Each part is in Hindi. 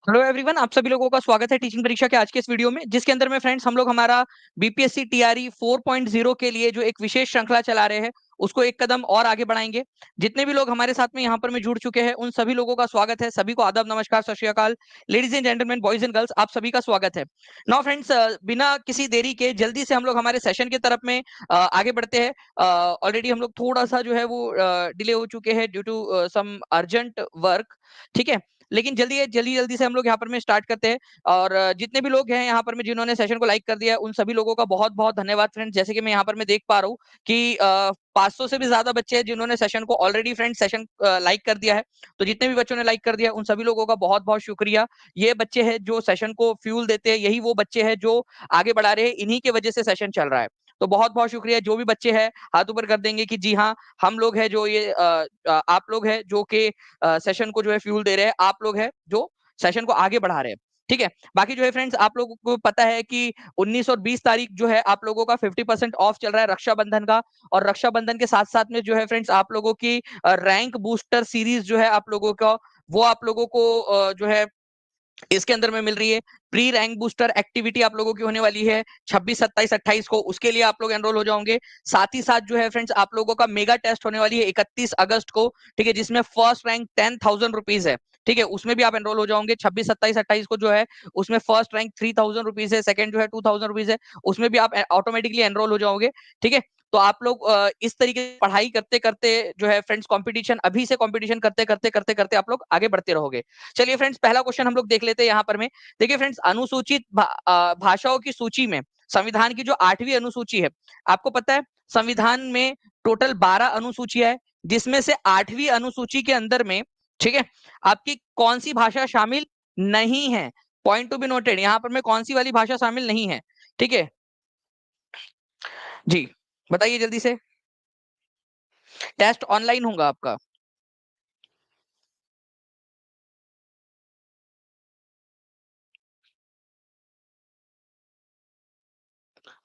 हेलो एवरीवन, आप सभी लोगों का स्वागत है टीचिंग परीक्षा के आज के इस वीडियो में, जिसके अंदर में फ्रेंड्स हम लोग हमारा बीपीएससी टीआरई 4.0 के लिए जो एक विशेष श्रृंखला चला रहे हैं उसको एक कदम और आगे बढ़ाएंगे। जितने भी लोग हमारे साथ में यहाँ पर में जुड़ चुके हैं उन सभी लोगों का स्वागत है। सभी को आदाब, नमस्कार, सत श्री अकाल। Ladies and gentleman, boys and girls, आप सभी का स्वागत है। नाउ फ्रेंड्स, बिना किसी देरी के जल्दी से हम लोग हमारे सेशन की तरफ में आगे बढ़ते हैं। ऑलरेडी हम लोग थोड़ा सा जो है वो डिले हो चुके हैं due to some urgent work. ठीक है, लेकिन जल्दी जल्दी जल्दी से हम लोग यहाँ पर में स्टार्ट करते हैं। और जितने भी लोग हैं यहाँ पर में जिन्होंने सेशन को लाइक कर दिया है उन सभी लोगों का बहुत बहुत धन्यवाद फ्रेंड्स। जैसे कि मैं यहाँ पर में देख पा रहा हूँ कि 500 से भी ज्यादा बच्चे हैं जिन्होंने सेशन को ऑलरेडी फ्रेंड्स सेशन लाइक कर दिया है। तो जितने भी बच्चों ने लाइक कर दिया उन सभी लोगों का बहुत बहुत शुक्रिया। ये बच्चे हैं जो सेशन को फ्यूल देते हैं, यही वो बच्चे हैं जो आगे बढ़ा रहे हैं, इन्हीं के वजह से सेशन चल रहा है। तो बहुत बहुत शुक्रिया। जो भी बच्चे हैं हाथ ऊपर कर देंगे कि जी हाँ, हम लोग हैं जो ये आप लोग हैं जो कि सेशन को जो है फ्यूल दे रहे हैं, आप लोग हैं जो सेशन को आगे बढ़ा रहे हैं। ठीक है, बाकी जो है फ्रेंड्स आप लोगों को पता है कि 19 और 20 तारीख जो है आप लोगों का 50% ऑफ चल रहा है रक्षाबंधन का। और रक्षाबंधन के साथ साथ में जो है फ्रेंड्स आप लोगों की रैंक बूस्टर सीरीज जो है आप लोगों का, वो आप लोगों को जो है इसके अंदर में मिल रही है। प्री रैंक बूस्टर एक्टिविटी आप लोगों की होने वाली है 26, 27, 28 को, उसके लिए आप लोग एनरोल हो जाओगे। साथ ही साथ जो है फ्रेंड्स आप लोगों का मेगा टेस्ट होने वाली है 31 अगस्त को। ठीक है, जिसमें फर्स्ट रैंक 10,000 रुपीज है। ठीक है, उसमें भी आप एनरोल हो जाओगे 26, 27, 28 को जो है उसमें फर्स्ट रैंक 3,000 रुपीज है, सेकंड जो है 2,000 रुपीज है, उसमें भी आप ऑटोमेटिकली एनरोल हो जाओगे। ठीक है, तो आप लोग इस तरीके से पढ़ाई करते करते जो है फ्रेंड्स कंपटीशन, अभी से कंपटीशन करते करते करते करते आप लोग आगे बढ़ते रहोगे। चलिए फ्रेंड्स, पहला क्वेश्चन हम लोग देख लेते हैं यहाँ पर में। देखिए फ्रेंड्स, अनुसूचित भाषाओं की सूची में संविधान की जो 8वीं अनुसूची है, आपको पता है संविधान में टोटल 12 अनुसूचियां है, जिसमें से 8वीं अनुसूची के अंदर में, ठीक है, आपकी कौन सी भाषा शामिल नहीं है। पॉइंट टू बी नोटेड, यहाँ पर में कौन सी वाली भाषा शामिल नहीं है। ठीक है जी, बताइए जल्दी से। टेस्ट ऑनलाइन होगा आपका।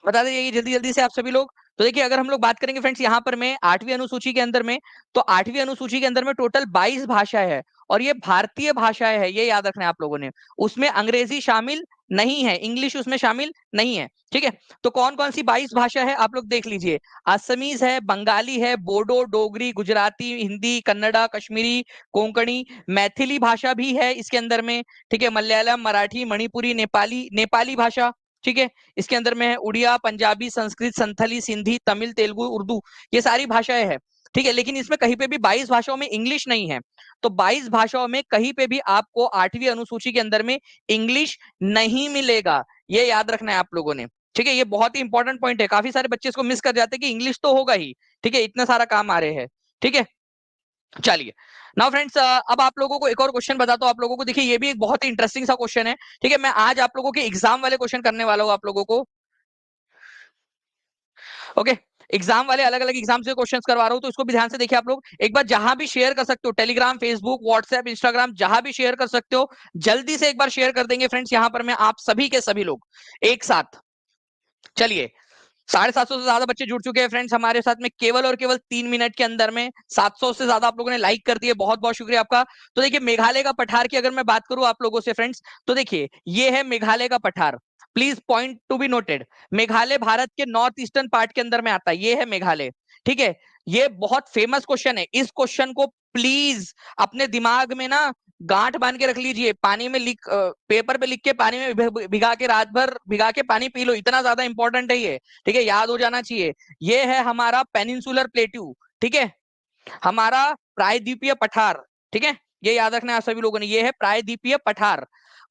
बता दीजिए जल्दी जल्दी से आप सभी लोग। तो देखिए, अगर हम लोग बात करेंगे फ्रेंड्स यहाँ पर में 8वीं अनुसूची के अंदर में, तो 8वीं अनुसूची के अंदर में टोटल 22 भाषाएं है, और ये भारतीय भाषाएं है, ये याद रखना है आप लोगों ने। उसमें अंग्रेजी शामिल नहीं है, इंग्लिश उसमें शामिल नहीं है। ठीक है, तो कौन कौन सी 22 भाषा है आप लोग देख लीजिए। असमीज है, बंगाली है, बोडो, डोगरी, गुजराती, हिंदी, कन्नड़ा, कश्मीरी, कोंकणी, मैथिली भाषा भी है इसके अंदर में। ठीक है, मलयालम, मराठी, मणिपुरी, नेपाली, नेपाली भाषा। ठीक है, इसके अंदर में है उड़िया, पंजाबी, संस्कृत, संथली, सिंधी, तमिल, तेलुगु, उर्दू, ये सारी भाषाएं हैं। ठीक है, लेकिन इसमें कहीं पे भी 22 भाषाओं में इंग्लिश नहीं है। तो 22 भाषाओं में कहीं पे भी आपको 8वीं अनुसूची के अंदर में इंग्लिश नहीं मिलेगा, ये याद रखना है आप लोगों ने। ठीक है, ये बहुत ही इंपॉर्टेंट पॉइंट है, काफी सारे बच्चे इसको मिस कर जाते हैं कि इंग्लिश तो होगा ही। ठीक है, इतना सारा काम आ रहे हैं। ठीक है, चलिए। नाउ फ्रेंड्स, अब आप लोगों को एक और क्वेश्चन बताता हूं आप लोगों को। देखिए, ये भी एक बहुत ही इंटरेस्टिंग सा क्वेश्चन है। ठीक है, मैं आज आप लोगों के एग्जाम वाले क्वेश्चन करने वाला हूं आप लोगों को। ओके, एग्जाम वाले अलग अलग एग्जाम से क्वेश्चंस करवा रहा हूं, तो इसको भी ध्यान से देखिए आप लोग। एक बार जहां भी शेयर कर सकते हो, टेलीग्राम, फेसबुक, व्हाट्सएप, इंस्टाग्राम, जहां भी शेयर कर सकते हो, जल्दी से एक बार शेयर कर देंगे फ्रेंड्स यहां पर मैं आप सभी के सभी लोग एक साथ। चलिए, 750 से ज्यादा बच्चे जुड़ चुके हैं फ्रेंड्स हमारे साथ में, केवल और केवल 3 मिनट के अंदर में 700 से ज्यादा आप लोगों ने लाइक कर दिए, बहुत बहुत शुक्रिया आपका। तो देखिए, मेघालय का पठार की अगर मैं बात करूं आप लोगों से फ्रेंड्स, तो देखिए ये है मेघालय का पठार। Please point to be noted, Meghalaya Bharat के नॉर्थ ईस्टर्न पार्ट के अंदर में आता है, ये है मेघालय। ठीक है, ये बहुत फेमस क्वेश्चन है, इस क्वेश्चन को प्लीज अपने दिमाग में ना गांठ बांध के रख लीजिए, पानी में लिख पेपर पे लिख के पानी में भिगा के रात भर भिगा के पानी पी लो, इतना ज्यादा इंपॉर्टेंट है ये। ठीक है, याद हो जाना चाहिए। ये है हमारा पेनिनसुलर प्लेट्यू। ठीक है, हमारा प्रायद्वीपीय पठार। ठीक है, ये याद रखना है सभी लोगों ने, ये है प्रायद्वीपीय पठार,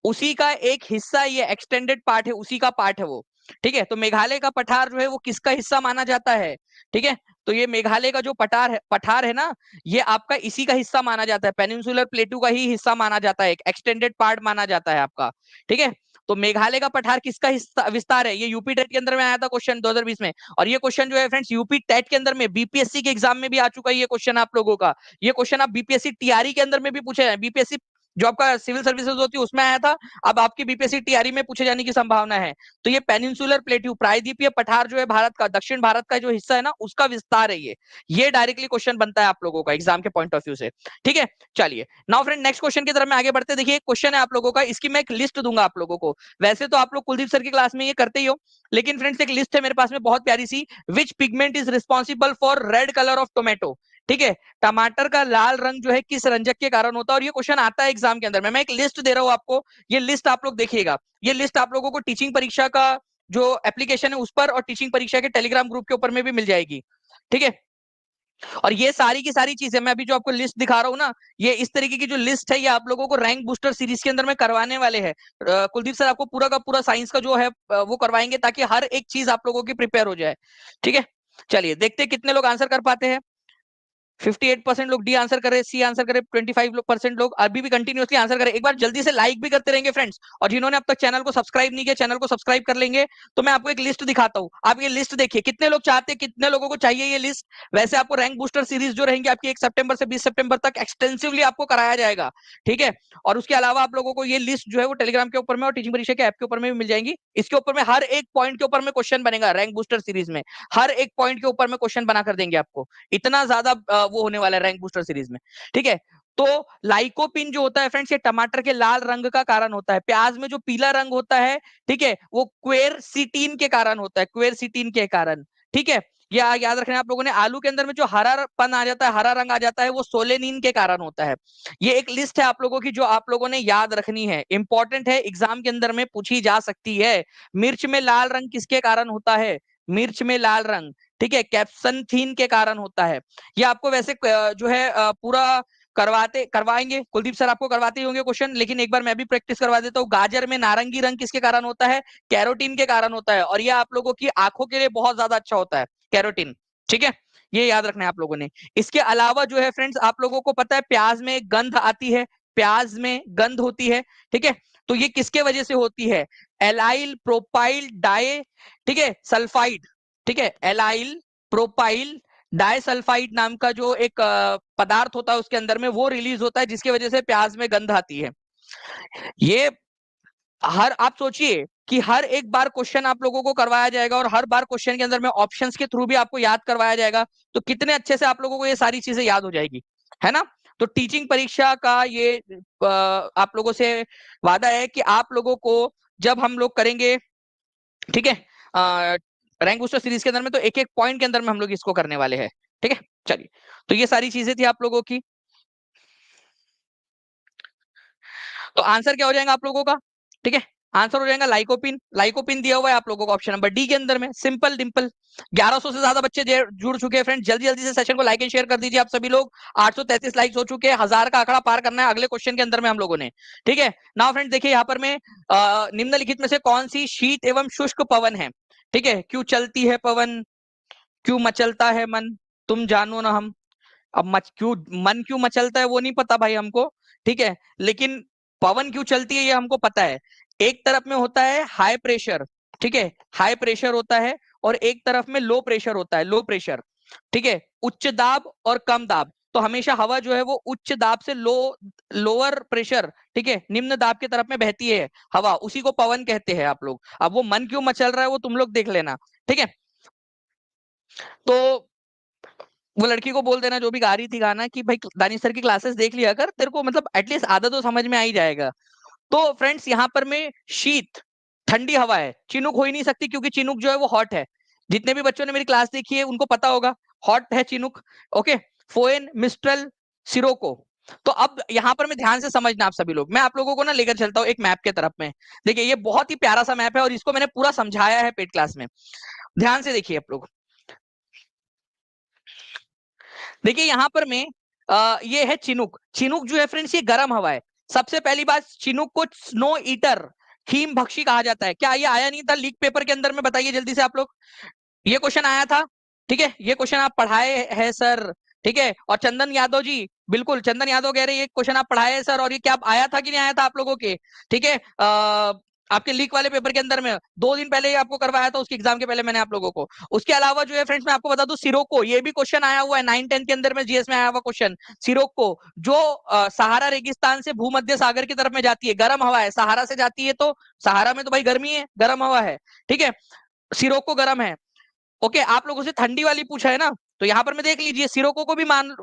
उसी का एक हिस्सा, ये एक्सटेंडेड पार्ट है, उसी का पार्ट है वो। ठीक है, तो मेघालय का पठार जो है वो किसका हिस्सा माना जाता है। ठीक है, तो ये मेघालय का जो पठार है ना, ये आपका इसी का हिस्सा माना जाता है, पेनिनसुलर प्लेटू का ही हिस्सा माना जाता है, एक एक्सटेंडेड पार्ट माना जाता है आपका। ठीक है, तो मेघालय का पठार किसका हिस्सा विस्तार है, ये यूपी टेट के अंदर में आया था क्वेश्चन 2020 में। और ये क्वेश्चन जो है फ्रेंड्स यूपी टेट के अंदर में, बीपीएससी के एग्जाम में भी आ चुका है ये क्वेश्चन आप लोगों का। ये क्वेश्चन आप बीपीएससी टीआरई के अंदर में भी पूछे हैं, बीपीएससी जो आपका सिविल सर्विसेज होती है उसमें आया था, अब आपकी बीपीएससी टीआरई में पूछे जाने की संभावना है। तो ये पेनिनसुलर प्लेट्यू प्रायद्वीपीय पठार जो है भारत का, दक्षिण भारत का जो हिस्सा है ना, उसका विस्तार है ये डायरेक्टली क्वेश्चन बनता है आप लोगों का एग्जाम के पॉइंट ऑफ व्यू से। ठीक है, चलिए नाउ फ्रेंड नेक्स्ट क्वेश्चन की तरफ में आगे बढ़ते। देखिए क्वेश्चन है आप लोगों का, इसकी मैं एक लिस्ट दूंगा आप लोगों को। वैसे तो आप लोग कुलदीप सर की क्लास में ये करते ही हो, लेकिन फ्रेंड्स एक लिस्ट है मेरे पास में बहुत प्यारी सी, which pigment is responsible for red colour of tomato. ठीक है, टमाटर का लाल रंग जो है किस रंजक के कारण होता है, और ये क्वेश्चन आता है एग्जाम के अंदर में। मैं एक लिस्ट दे रहा हूं आपको, ये लिस्ट आप लोग देखिएगा। ये लिस्ट आप लोगों को टीचिंग परीक्षा का जो एप्लीकेशन है उस पर और टीचिंग परीक्षा के टेलीग्राम ग्रुप के ऊपर में भी मिल जाएगी। ठीक है, और ये सारी की सारी चीजें मैं अभी जो आपको लिस्ट दिखा रहा हूँ ना, ये इस तरीके की जो लिस्ट है ये आप लोगों को रैंक बूस्टर सीरीज के अंदर में करवाने वाले हैं। कुलदीप सर आपको पूरा का पूरा साइंस का जो है वो करवाएंगे, ताकि हर एक चीज आप लोगों की प्रिपेयर हो जाए। ठीक है, चलिए देखते हैं कितने लोग आंसर कर पाते हैं। 58% लोग डी आंसर करे, सी आंसर करे, 25% लोग अभी भी कंटिन्यूअसली आंसर करे। एक बार जल्दी से लाइक भी करते रहेंगे फ्रेंड्स, और जिन्होंने अब तक चैनल को सब्सक्राइब नहीं किया चैनल को सब्सक्राइब कर लेंगे। तो मैं आपको एक लिस्ट दिखाता हूं, आप ये लिस्ट देखिए, कितने लोग चाहते हैं, कितने लोगों को चाहिए ये लिस्ट। वैसे आपको रैंक बूस्टर सीरीज जो रहेंगी आपकी 1 सितंबर से 20 सितंबर तक एक्सटेंसिवली आपको कराया जाएगा। ठीक है, और उसके अलावा आप लोगों को ये लिस्ट जो है वो टेलीग्राम के ऊपर में और टीचिंग परीक्षा के ऐप के ऊपर में भी मिल जाएंगी। इसके ऊपर में हर एक पॉइंट के ऊपर में क्वेश्चन बनेगा रैंक बूस्टर सीरीज में, हर एक पॉइंट के ऊपर में क्वेश्चन बना कर देंगे आपको। इतना ज्यादा वो होने वाला है रैंक बूस्टर सीरीज में। ठीक है, तो लाइकोपिन जो होता है फ्रेंड्स, ये टमाटर के लाल रंग का कारण होता है। प्याज में जो पीला रंग होता है, ठीक है, वो क्वेरसिटीन के कारण होता है, क्वेरसिटीन के कारण। ठीक है, या याद रखना आप लोगों ने, आलू के अंदर में जो हरापन आ जाता है, हरा रंग आ जाता है, वो सोलेनिन के कारण होता है। ये एक लिस्ट है आप लोगों की जो आप लोगों ने याद रखनी है, इंपॉर्टेंट है, एग्जाम के अंदर में पूछी जा सकती है। मिर्च में लाल रंग किसके कारण होता है, मिर्च में लाल रंग, ठीक है, कैप्सनथीन के कारण होता है। ये आपको वैसे जो है पूरा करवाएंगे कुलदीप सर, आपको करवाते ही होंगे क्वेश्चन, लेकिन एक बार मैं भी प्रैक्टिस करवा देता हूँ। गाजर में नारंगी रंग किसके कारण होता है, कैरोटीन के कारण होता है, और ये आप लोगों की आंखों के लिए बहुत ज्यादा अच्छा होता है कैरोटीन। ठीक है, ये याद रखना है आप लोगों ने। इसके अलावा जो है फ्रेंड्स, आप लोगों को पता है प्याज में गंध आती है, प्याज में गंध होती है। ठीक है, तो ये किसके वजह से होती है, एलाइल प्रोपाइल डाई, ठीक है, सल्फाइड। ठीक है, एलाइल प्रोपाइल डाइसल्फाइड नाम का जो एक पदार्थ होता है उसके अंदर में, वो रिलीज होता है, जिसकी वजह से प्याज में गंध आती है। ये हर आप सोचिए कि हर एक बार क्वेश्चन आप लोगों को करवाया जाएगा, और हर बार क्वेश्चन के अंदर में ऑप्शंस के थ्रू भी आपको याद करवाया जाएगा। तो कितने अच्छे से आप लोगों को ये सारी चीजें याद हो जाएगी, है ना। तो टीचिंग परीक्षा का ये आप लोगों से वादा है कि आप लोगों को जब हम लोग करेंगे, ठीक है, रैंक बूस्टर सीरीज के अंदर में, तो एक एक पॉइंट के अंदर में हम लोग इसको करने वाले हैं। ठीक है, चलिए, तो ये सारी चीजें थी आप लोगों की। तो आंसर क्या हो जाएगा आप लोगों का, ठीक है, आंसर हो जाएगा लाइकोपिन। लाइकोपिन दिया हुआ है आप लोगों को ऑप्शन नंबर डी के अंदर में, सिंपल डिंपल। 1100 से ज्यादा बच्चे जुड़ चुके हैं फ्रेंड, जल्दी जल्दी से सेशन को लाइक एंड शेयर कर दीजिए आप सभी लोग। 833 लाइक्स हो चुके हैं, 1000 का आंकड़ा पार करना है अगले क्वेश्चन के अंदर में हम लोगों ने। ठीक है, नाउ फ्रेंड देखिए यहाँ पर में निम्नलिखित में से कौन सी शीत एवं शुष्क पवन है। ठीक है, क्यों चलती है पवन, क्यों मचलता है मन, तुम जानो ना हम। अब मन क्यों मचलता है वो नहीं पता भाई हमको, ठीक है, लेकिन पवन क्यों चलती है ये हमको पता है। एक तरफ में होता है हाई प्रेशर, ठीक है, हाई प्रेशर होता है, और एक तरफ में लो प्रेशर होता है, लो प्रेशर। ठीक है, उच्च दाब और कम दाब। तो हमेशा हवा जो है वो उच्च दाब से लोअर प्रेशर, ठीक है, निम्न दाब की तरफ में बहती है हवा, उसी को पवन कहते हैं आप लोग। अब वो मन क्यों मचल रहा है वो तुम लोग देख लेना। ठीक है, तो वो लड़की को बोल देना जो भी गा रही थी गाना, कि भाई दानिश सर की क्लासेस देख लिया कर, तेरे को मतलब एटलीस्ट आधा तो समझ में आ ही जाएगा। तो फ्रेंड्स यहाँ पर में शीत ठंडी हवा है, चिनुक हो ही नहीं सकती, क्योंकि चिनुक जो है वो हॉट है। जितने भी बच्चों ने मेरी क्लास देखी है उनको पता होगा, हॉट है chinook. Okay, foehn, mistral, sirocco. तो अब यहाँ पर मैं ध्यान से समझना आप सभी लोग, मैं आप लोगों को ना लेकर चलता हूँ एक मैप के तरफ में। देखिए ये बहुत ही प्यारा सा मैप है, और इसको मैंने पूरा समझाया है पेड क्लास में, ध्यान से देखिए आप लोग। देखिए यहाँ पर में ये है चिनुक। चिनुक जो है फ्रेंड्स ये गर्म हवा है। सबसे पहली बात, चिनुक को स्नो ईटर, हिम भक्षी कहा जाता है। क्या ये आया नहीं था लीक पेपर के अंदर में, बताइए जल्दी से आप लोग। ये क्वेश्चन आया था, ठीक है, ये क्वेश्चन आप पढ़ाए हैं सर। ठीक है, और चंदन यादव जी, बिल्कुल चंदन यादव कह रहे हैं ये क्वेश्चन आप पढ़ाए हैं सर, और ये क्या आया था कि नहीं आया था आप लोगों के। ठीक है, आपके लीक वाले पेपर के अंदर में 2 दिन पहले ही आपको करवाया था, उसके एग्जाम के पहले मैंने आप लोगों को। उसके अलावा जो है फ्रेंड्स मैं आपको बता दूं, सिरोको, ये भी क्वेश्चन आया हुआ है 9-10 के अंदर में, जीएस में आया हुआ क्वेश्चन। सिरोको जो सहारा रेगिस्तान से भूमध्य सागर की तरफ में जाती है, गर्म हवा है, सहारा से जाती है तो सहारा में तो भाई गर्मी है, गर्म हवा है, ठीक है, सिरोको गर्म है। ओके, आप लोगों से ठंडी वाली पूछा है ना, तो यहाँ पर मैं देख लीजिए, सिरोको को भी मान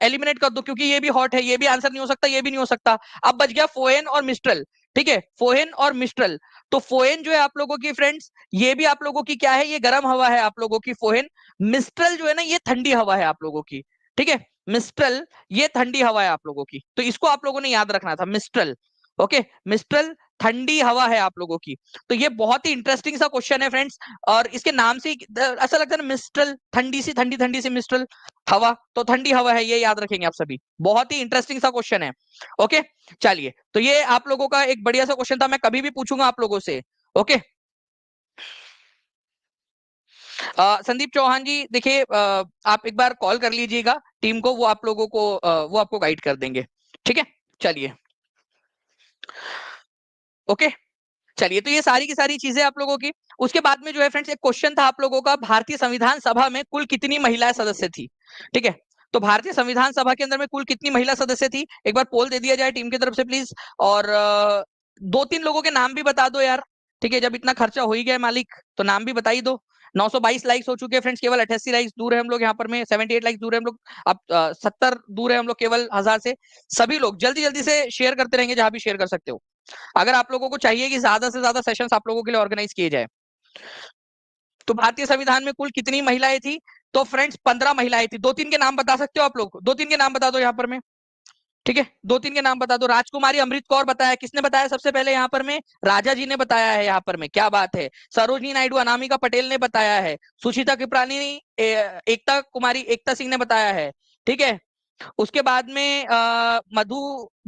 एलिमिनेट कर दो, क्योंकि ये भी हॉट है, ये भी आंसर नहीं हो सकता, ये भी नहीं हो सकता। अब बच गया फोएन और मिस्ट्रल, ठीक है, फोएन और मिस्ट्रल। तो फोएन जो है आप लोगों की फ्रेंड्स, ये भी आप लोगों की क्या है, ये गर्म हवा है आप लोगों की फोएन। मिस्ट्रल जो है ना, ये ठंडी हवा है आप लोगों की, ठीक है, मिस्ट्रल ये ठंडी हवा है आप लोगों की, तो इसको आप लोगों ने याद रखना था, मिस्ट्रल। ओके, मिस्ट्रल ठंडी हवा है आप लोगों की। तो ये बहुत ही इंटरेस्टिंग सा क्वेश्चन है फ्रेंड्स, और इसके नाम से ऐसा लगता है ना, मिस्ट्रल, ठंडी सी, ठंडी ठंडी सी मिस्ट्रल हवा, तो ठंडी हवा है, ये याद रखेंगे आप सभी। बहुत ही इंटरेस्टिंग सा क्वेश्चन है। ओके, चलिए, तो ये आप लोगों का एक बढ़िया सा क्वेश्चन था, मैं कभी भी पूछूंगा आप लोगों से। ओके, संदीप चौहान जी देखिए, आप एक बार कॉल कर लीजिएगा टीम को, वो आप लोगों को वो आपको गाइड कर देंगे, ठीक है, चलिए। ओके, चलिए, तो ये सारी की सारी चीजें आप लोगों की। उसके बाद में जो है फ्रेंड्स, एक क्वेश्चन था आप लोगों का, भारतीय संविधान सभा में कुल कितनी महिलाएं सदस्य थी, ठीक है। तो भारतीय संविधान सभा के अंदर में कुल कितनी महिला सदस्य थी, एक बार पोल दे दिया जाए टीम की तरफ से प्लीज। और 2-3 लोगों के नाम भी बता दो यार, ठीक है, जब इतना खर्चा हो ही गया मालिक, तो नाम भी बता ही दो। 922 लाइक्स हो चुके हैं फ्रेंड्स, केवल 88 लाइक्स दूर है हम लोग यहाँ पर में, 78 लाइक्स दूर है हम लोग, अब 70 दूर है हम लोग केवल 1000 से। सभी लोग जल्दी जल्दी से शेयर करते रहेंगे जहां भी शेयर कर सकते हो, अगर आप लोगों को चाहिए कि ज्यादा से ज्यादा सेशंस आप लोगों के लिए ऑर्गेनाइज किए जाए। तो भारतीय संविधान में कुल कितनी महिलाएं थी, तो फ्रेंड्स 15 महिलाएं थी। 2-3 के नाम बता सकते हो आप लोग, 2-3 के नाम बता दो यहाँ पर में, ठीक है, 2-3 के नाम बता दो। राजकुमारी अमृत कौर बताया, किसने बताया सबसे पहले यहाँ पर में, राजा जी ने बताया है यहाँ पर में, क्या बात है। सरोजनी नायडू अनामिका पटेल ने बताया है, सुशीता कृपलानी, एकता कुमारी, एकता सिंह ने बताया है, ठीक है। उसके बाद में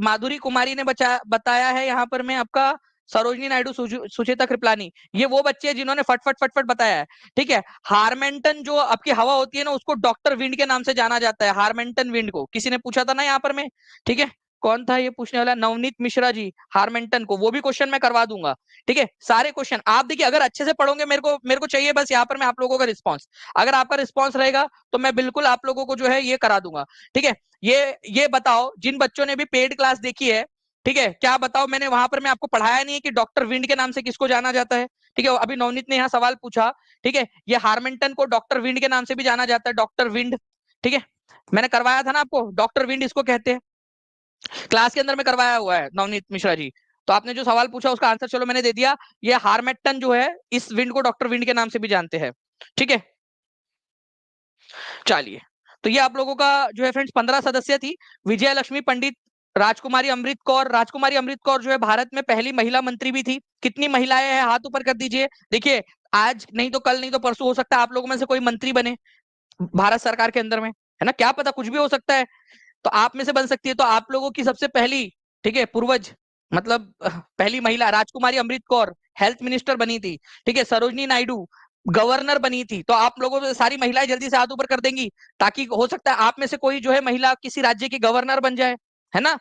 माधुरी कुमारी ने बताया है यहाँ पर में आपका, सरोजनी नायडू, सुचेता कृपलानी, ये वो बच्चे हैं जिन्होंने फट फट फट फट बताया है, ठीक है। हारमेंटन जो आपकी हवा होती है ना, उसको डॉक्टर विंड के नाम से जाना जाता है, हारमेंटन विंड को किसी ने पूछा था ना यहाँ पर में, ठीक है। कौन था ये पूछने वाला, नवनीत मिश्रा जी, हारमेंटन को, वो भी क्वेश्चन मैं करवा दूंगा, ठीक है। सारे क्वेश्चन आप देखिए, अगर अच्छे से पढ़ोगे, मेरे को चाहिए बस यहाँ पर मैं आप लोगों का रिस्पॉन्स, अगर आपका रिस्पॉन्स रहेगा तो मैं बिल्कुल आप लोगों को जो है ये करा दूंगा, ठीक है। ये बताओ, जिन बच्चों ने भी पेड क्लास देखी है, ठीक है, क्या बताओ, मैंने वहां पर मैं आपको पढ़ाया नहीं है कि डॉक्टर विंड के नाम से किसको जाना जाता है, ठीक है। अभी नवनीत ने यहाँ सवाल पूछा, ठीक है, ये हारमिंटन को डॉक्टर विंड के नाम से भी जाना जाता है, डॉक्टर विंड, ठीक है। मैंने करवाया था ना आपको, डॉक्टर विंड इसको कहते हैं, क्लास के अंदर में करवाया हुआ है नवनीत मिश्रा जी। तो आपने जो सवाल पूछा उसका आंसर चलो मैंने दे दिया, ये हारमेटन जो है, इस विंड को डॉक्टर विंड के नाम से भी जानते हैं, ठीक है। चलिए, तो ये आप लोगों का जो है फ्रेंड्स 15 सदस्य थी। विजय लक्ष्मी पंडित, राजकुमारी अमृत कौर जो है भारत में पहली महिला मंत्री भी थी। कितनी महिलाएं हैं, हाथ ऊपर कर दीजिए। देखिए, आज नहीं तो कल, नहीं तो परसों, हो सकता है आप लोगों में से कोई मंत्री बने भारत सरकार के अंदर में, है ना, क्या पता, कुछ भी हो सकता है। तो आप में से बन सकती है, तो आप लोगों की सबसे पहली, ठीक है, पूर्वज, मतलब पहली महिला राजकुमारी अमृत कौर हेल्थ मिनिस्टर बनी थी, ठीक है। सरोजनी नायडू गवर्नर बनी थी। तो आप लोगों में सारी महिलाएं जल्दी से हाथ ऊपर कर देंगी, ताकि हो सकता है आप में से कोई जो है महिला किसी राज्य की गवर्नर बन जाए, है ना।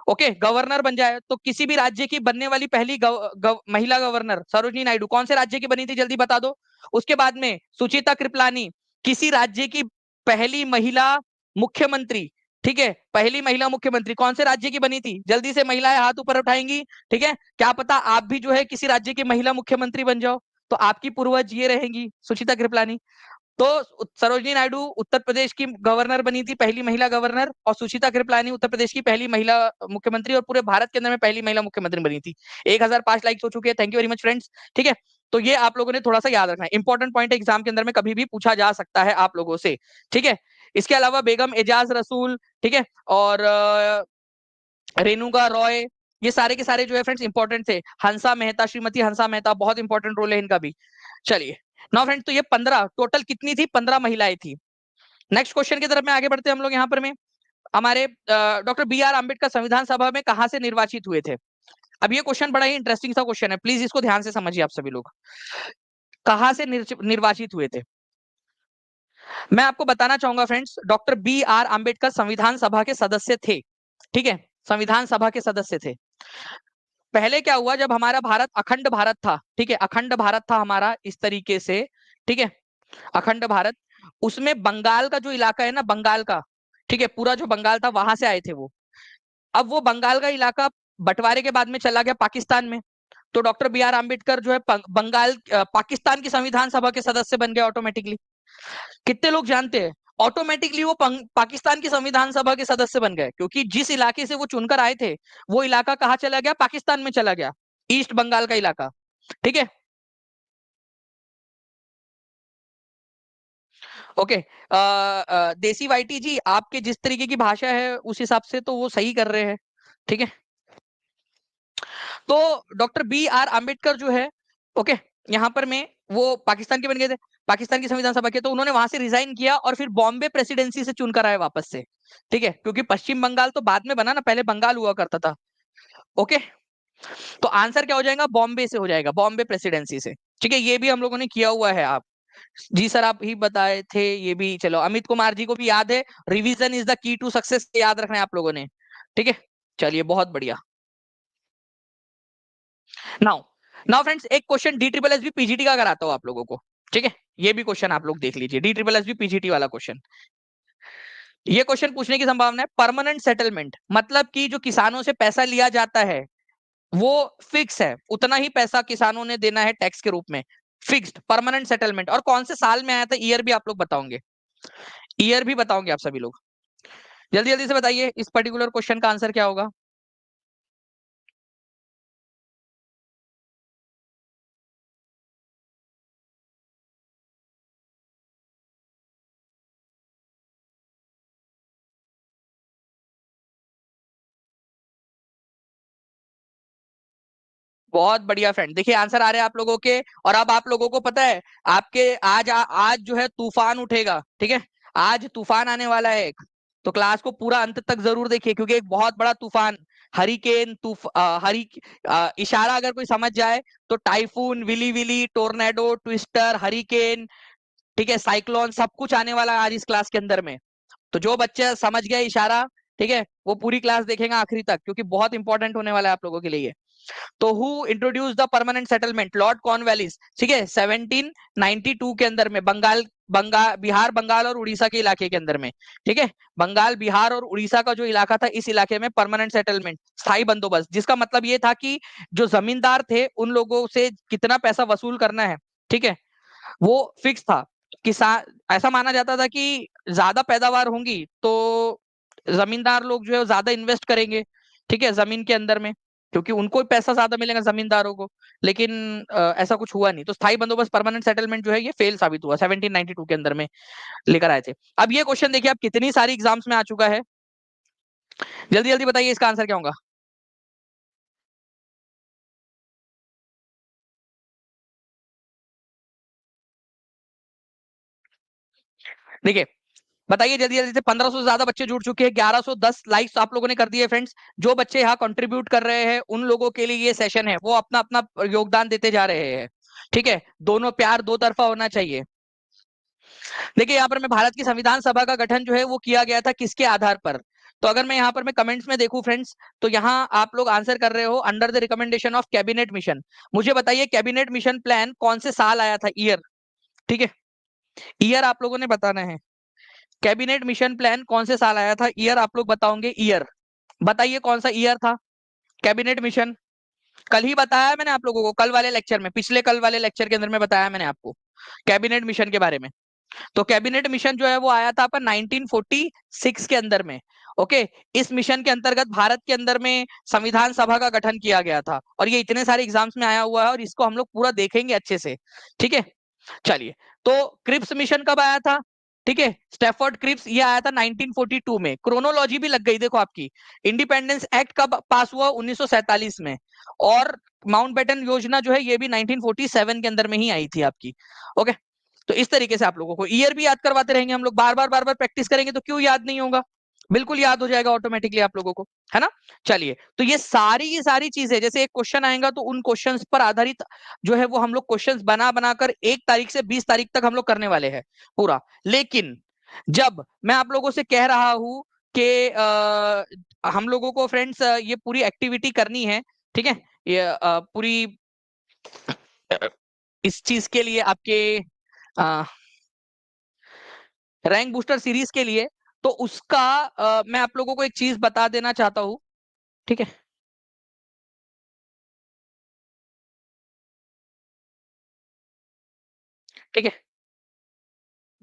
ओके, गवर्नर बन जाए, तो किसी भी राज्य की बनने वाली पहली महिला गवर्नर सरोजनी नायडू कौन से राज्य की बनी थी, जल्दी बता दो। उसके बाद में सुचिता कृपलानी, किसी राज्य की पहली महिला मुख्यमंत्री, ठीक है, पहली महिला मुख्यमंत्री कौन से राज्य की बनी थी, जल्दी से महिलाएं हाथ ऊपर उठाएंगी, ठीक है। क्या पता आप भी जो है किसी राज्य की महिला मुख्यमंत्री बन जाओ, तो आपकी पूर्वज ये रहेंगी, सुचिता कृपलानी। तो सरोजनी नायडू उत्तर प्रदेश की गवर्नर बनी थी, पहली महिला गवर्नर, और सुचिता कृपलानी उत्तर प्रदेश की पहली महिला मुख्यमंत्री, और पूरे भारत के अंदर में पहली महिला मुख्यमंत्री बनी थी। 1005 लाइक्स हो चुके हैं, thank you very much friends, ठीक है। तो ये आप लोगों ने थोड़ा सा याद रखना है, इंपॉर्टेंट पॉइंट है, एग्जाम के अंदर में कभी भी पूछा जा सकता है आप लोगों से, ठीक है। इसके अलावा बेगम एजाज रसूल, ठीक है, और रेणुका रॉय, ये सारे के सारे जो है फ्रेंड्स इंपॉर्टेंट थे। हंसा मेहता, श्रीमती हंसा मेहता, बहुत इंपॉर्टेंट रोल है इनका भी। चलिए, नाउ फ्रेंड्स, तो ये 15 टोटल कितनी थी, 15 महिलाएं थी। नेक्स्ट क्वेश्चन की तरफ में आगे बढ़ते हैं हम लोग यहाँ पर में, हमारे डॉक्टर बी आर अम्बेडकर संविधान सभा में कहां से निर्वाचित हुए थे। अब ये क्वेश्चन बड़ा ही इंटरेस्टिंग सा क्वेश्चन है, प्लीज इसको ध्यान से समझिए आप सभी लोग, कहां से निर्वाचित हुए थे। मैं आपको बताना चाहूंगा friends, doctor B R Ambedkar संविधान सभा के सदस्य थे, ठीक है, संविधान सभा के सदस्य थे। पहले क्या हुआ, जब हमारा भारत अखंड भारत था, ठीक है, अखंड भारत था हमारा इस तरीके से, ठीक है, अखंड भारत, उसमें बंगाल का जो इलाका है ना, बंगाल का, ठीक है, पूरा जो बंगाल था वहां से आए थे वो। अब वो बंगाल का इलाका बंटवारे के बाद में चला गया पाकिस्तान में। तो डॉक्टर बी आर आम्बेडकर जो है बंगाल पाकिस्तान की संविधान सभा के सदस्य बन गए ऑटोमेटिकली। कितने लोग जानते हैं? ऑटोमेटिकली वो पाकिस्तान की संविधान सभा के सदस्य बन गए, क्योंकि जिस इलाके से वो चुनकर आए थे वो इलाका कहाँ चला गया? पाकिस्तान में चला गया, ईस्ट बंगाल का इलाका, ठीक है। ओके, देसी वाईटी जी, आपके जिस तरीके की भाषा है उस हिसाब से तो वो सही कर रहे हैं, ठीक है। तो डॉक्टर बी आर आम्बेडकर जो है, ओके, यहाँ पर में वो पाकिस्तान के बन गए थे, पाकिस्तान की संविधान सभा के, तो उन्होंने वहां से रिजाइन किया और फिर बॉम्बे प्रेसिडेंसी से चुनकर आए वापस से, ठीक है, क्योंकि पश्चिम बंगाल तो बाद में बना ना, पहले बंगाल हुआ करता था। ओके, तो आंसर क्या हो जाएगा? बॉम्बे से हो जाएगा, बॉम्बे प्रेसिडेंसी से, ठीक है, ये भी हम लोगों ने किया हुआ है। आप जी सर, आप ही बताए थे ये भी, चलो अमित कुमार जी को भी याद है, revision is the key to success, याद रखना है आप लोगों ने, ठीक है। चलिए, बहुत बढ़िया। नाउ नाउ फ्रेंड्स, एक question D triple S B PGT का कराता हूं आप लोगों को, ठीक है। ये भी क्वेश्चन आप लोग देख लीजिए, D triple S B PGT वाला क्वेश्चन। ये क्वेश्चन पूछने की संभावना है, परमानेंट सेटलमेंट मतलब कि जो किसानों से पैसा लिया जाता है वो फिक्स है, उतना ही पैसा किसानों ने देना है टैक्स के रूप में, फिक्स्ड परमानेंट सेटलमेंट। और कौन से साल में आया था, ईयर भी आप लोग बताओगे, ईयर भी बताओगे आप सभी लोग। जल्दी जल्दी से बताइए, इस पर्टिकुलर क्वेश्चन का आंसर क्या होगा। बहुत बढ़िया फ्रेंड, देखिए आंसर आ रहे हैं आप लोगों के। और अब आप लोगों को पता है, आपके आज जो है तूफान उठेगा, ठीक है, आज तूफान आने वाला है एक। तो क्लास को पूरा अंत तक जरूर देखिए, क्योंकि एक बहुत बड़ा तूफान, हरिकेन इशारा अगर कोई समझ जाए तो typhoon, willy willy, tornado, twister, hurricane, ठीक है, साइक्लोन, सब कुछ आने वाला है आज इस क्लास के अंदर में। तो जो बच्चे समझ गए इशारा, ठीक है, वो पूरी क्लास देखेगा आखिरी तक, क्योंकि बहुत इंपॉर्टेंट होने वाला है आप लोगों के लिए। तो who introduce the permanent settlement? Lord Cornwallis, ठीक है, 1792 के अंदर में, बिहार, बंगाल और उड़ीसा के इलाके के अंदर में, ठीक है, बंगाल, बिहार और उड़ीसा का जो इलाका था, इस इलाके में परमानेंट सेटलमेंट, स्थायी बंदोबस्त, जिसका मतलब ये था कि जो जमींदार थे उन लोगों से कितना पैसा वसूल करना है, ठीक है, वो फिक्स था। किसान, ऐसा माना जाता था कि ज्यादा पैदावार होंगी तो जमींदार लोग जो है ज्यादा इन्वेस्ट करेंगे, ठीक है, जमीन के अंदर में, क्योंकि उनको पैसा ज्यादा मिलेगा जमींदारों को। लेकिन ऐसा कुछ हुआ नहीं, तो स्थायी बंदोबस्त, परमानेंट सेटलमेंट जो है ये फेल साबित हुआ, 1792 के अंदर में लेकर आए थे। अब ये क्वेश्चन देखिए, आप कितनी सारी एग्जाम्स में आ चुका है, जल्दी जल्दी बताइए इसका आंसर क्या होगा। देखिए, बताइए जल्दी जल्दी से, 1500 से ज्यादा बच्चे जुड़ चुके हैं, 1110 लाइक्स आप लोगों ने कर दिए फ्रेंड्स। जो बच्चे यहाँ कंट्रीब्यूट कर रहे हैं उन लोगों के लिए ये सेशन है, वो अपना अपना योगदान देते जा रहे हैं, ठीक है, दोनों प्यार दो तरफा होना चाहिए। देखिए, यहाँ पर मैं, भारत की संविधान सभा का गठन जो है वो किया गया था किसके आधार पर? तो अगर मैं यहाँ पर मैं कमेंट्स में देखूं फ्रेंड्स, तो यहाँ आप लोग आंसर कर रहे हो under the recommendation of cabinet mission. मुझे बताइए, कैबिनेट मिशन प्लान कौन से साल आया था, ईयर, ठीक है, ईयर आप लोगों ने बताना है। कैबिनेट मिशन प्लान कौन से साल आया था, ईयर आप लोग बताओगे, ईयर बताइए कौन सा ईयर था कैबिनेट मिशन। कल ही बताया मैंने आप लोगों को, कल वाले लेक्चर में, पिछले कल वाले लेक्चर के अंदर में बताया मैंने आपको कैबिनेट मिशन के बारे में। तो कैबिनेट मिशन जो है वो आया था अपन 1946 के अंदर में। ओके, इस मिशन के अंतर्गत भारत के अंदर में संविधान सभा का गठन किया गया था, और ये इतने सारे एग्जाम्स में आया हुआ है, और इसको हम लोग पूरा देखेंगे अच्छे से, ठीक है। चलिए, तो क्रिप्स मिशन कब आया था? ठीक है, स्टैफोर्ड क्रिप्स ये आया था 1942 में। क्रोनोलॉजी भी लग गई देखो आपकी। इंडिपेंडेंस एक्ट कब पास हुआ? 1947 में। और माउंटबेटन योजना जो है ये भी 1947 के अंदर में ही आई थी आपकी। ओके, तो इस तरीके से आप लोगों को ईयर भी याद करवाते रहेंगे हम लोग, बार बार प्रैक्टिस करेंगे तो क्यों याद नहीं होगा, बिल्कुल याद हो जाएगा ऑटोमेटिकली आप लोगों को, है ना। चलिए, तो ये सारी चीजें, जैसे एक क्वेश्चन आएगा तो उन क्वेश्चंस पर आधारित जो है वो हम लोग क्वेश्चंस बना बनाकर 1 तारीख से 20 तारीख तक हम लोग करने वाले हैं पूरा। लेकिन जब मैं आप लोगों से कह रहा हूं कि हम लोगों को फ्रेंड्स ये पूरी एक्टिविटी करनी है, ठीक है, ये पूरी इस चीज के लिए आपके रैंक बूस्टर सीरीज के लिए, तो उसका मैं आप लोगों को एक चीज बता देना चाहता हूं, ठीक है। ठीक है,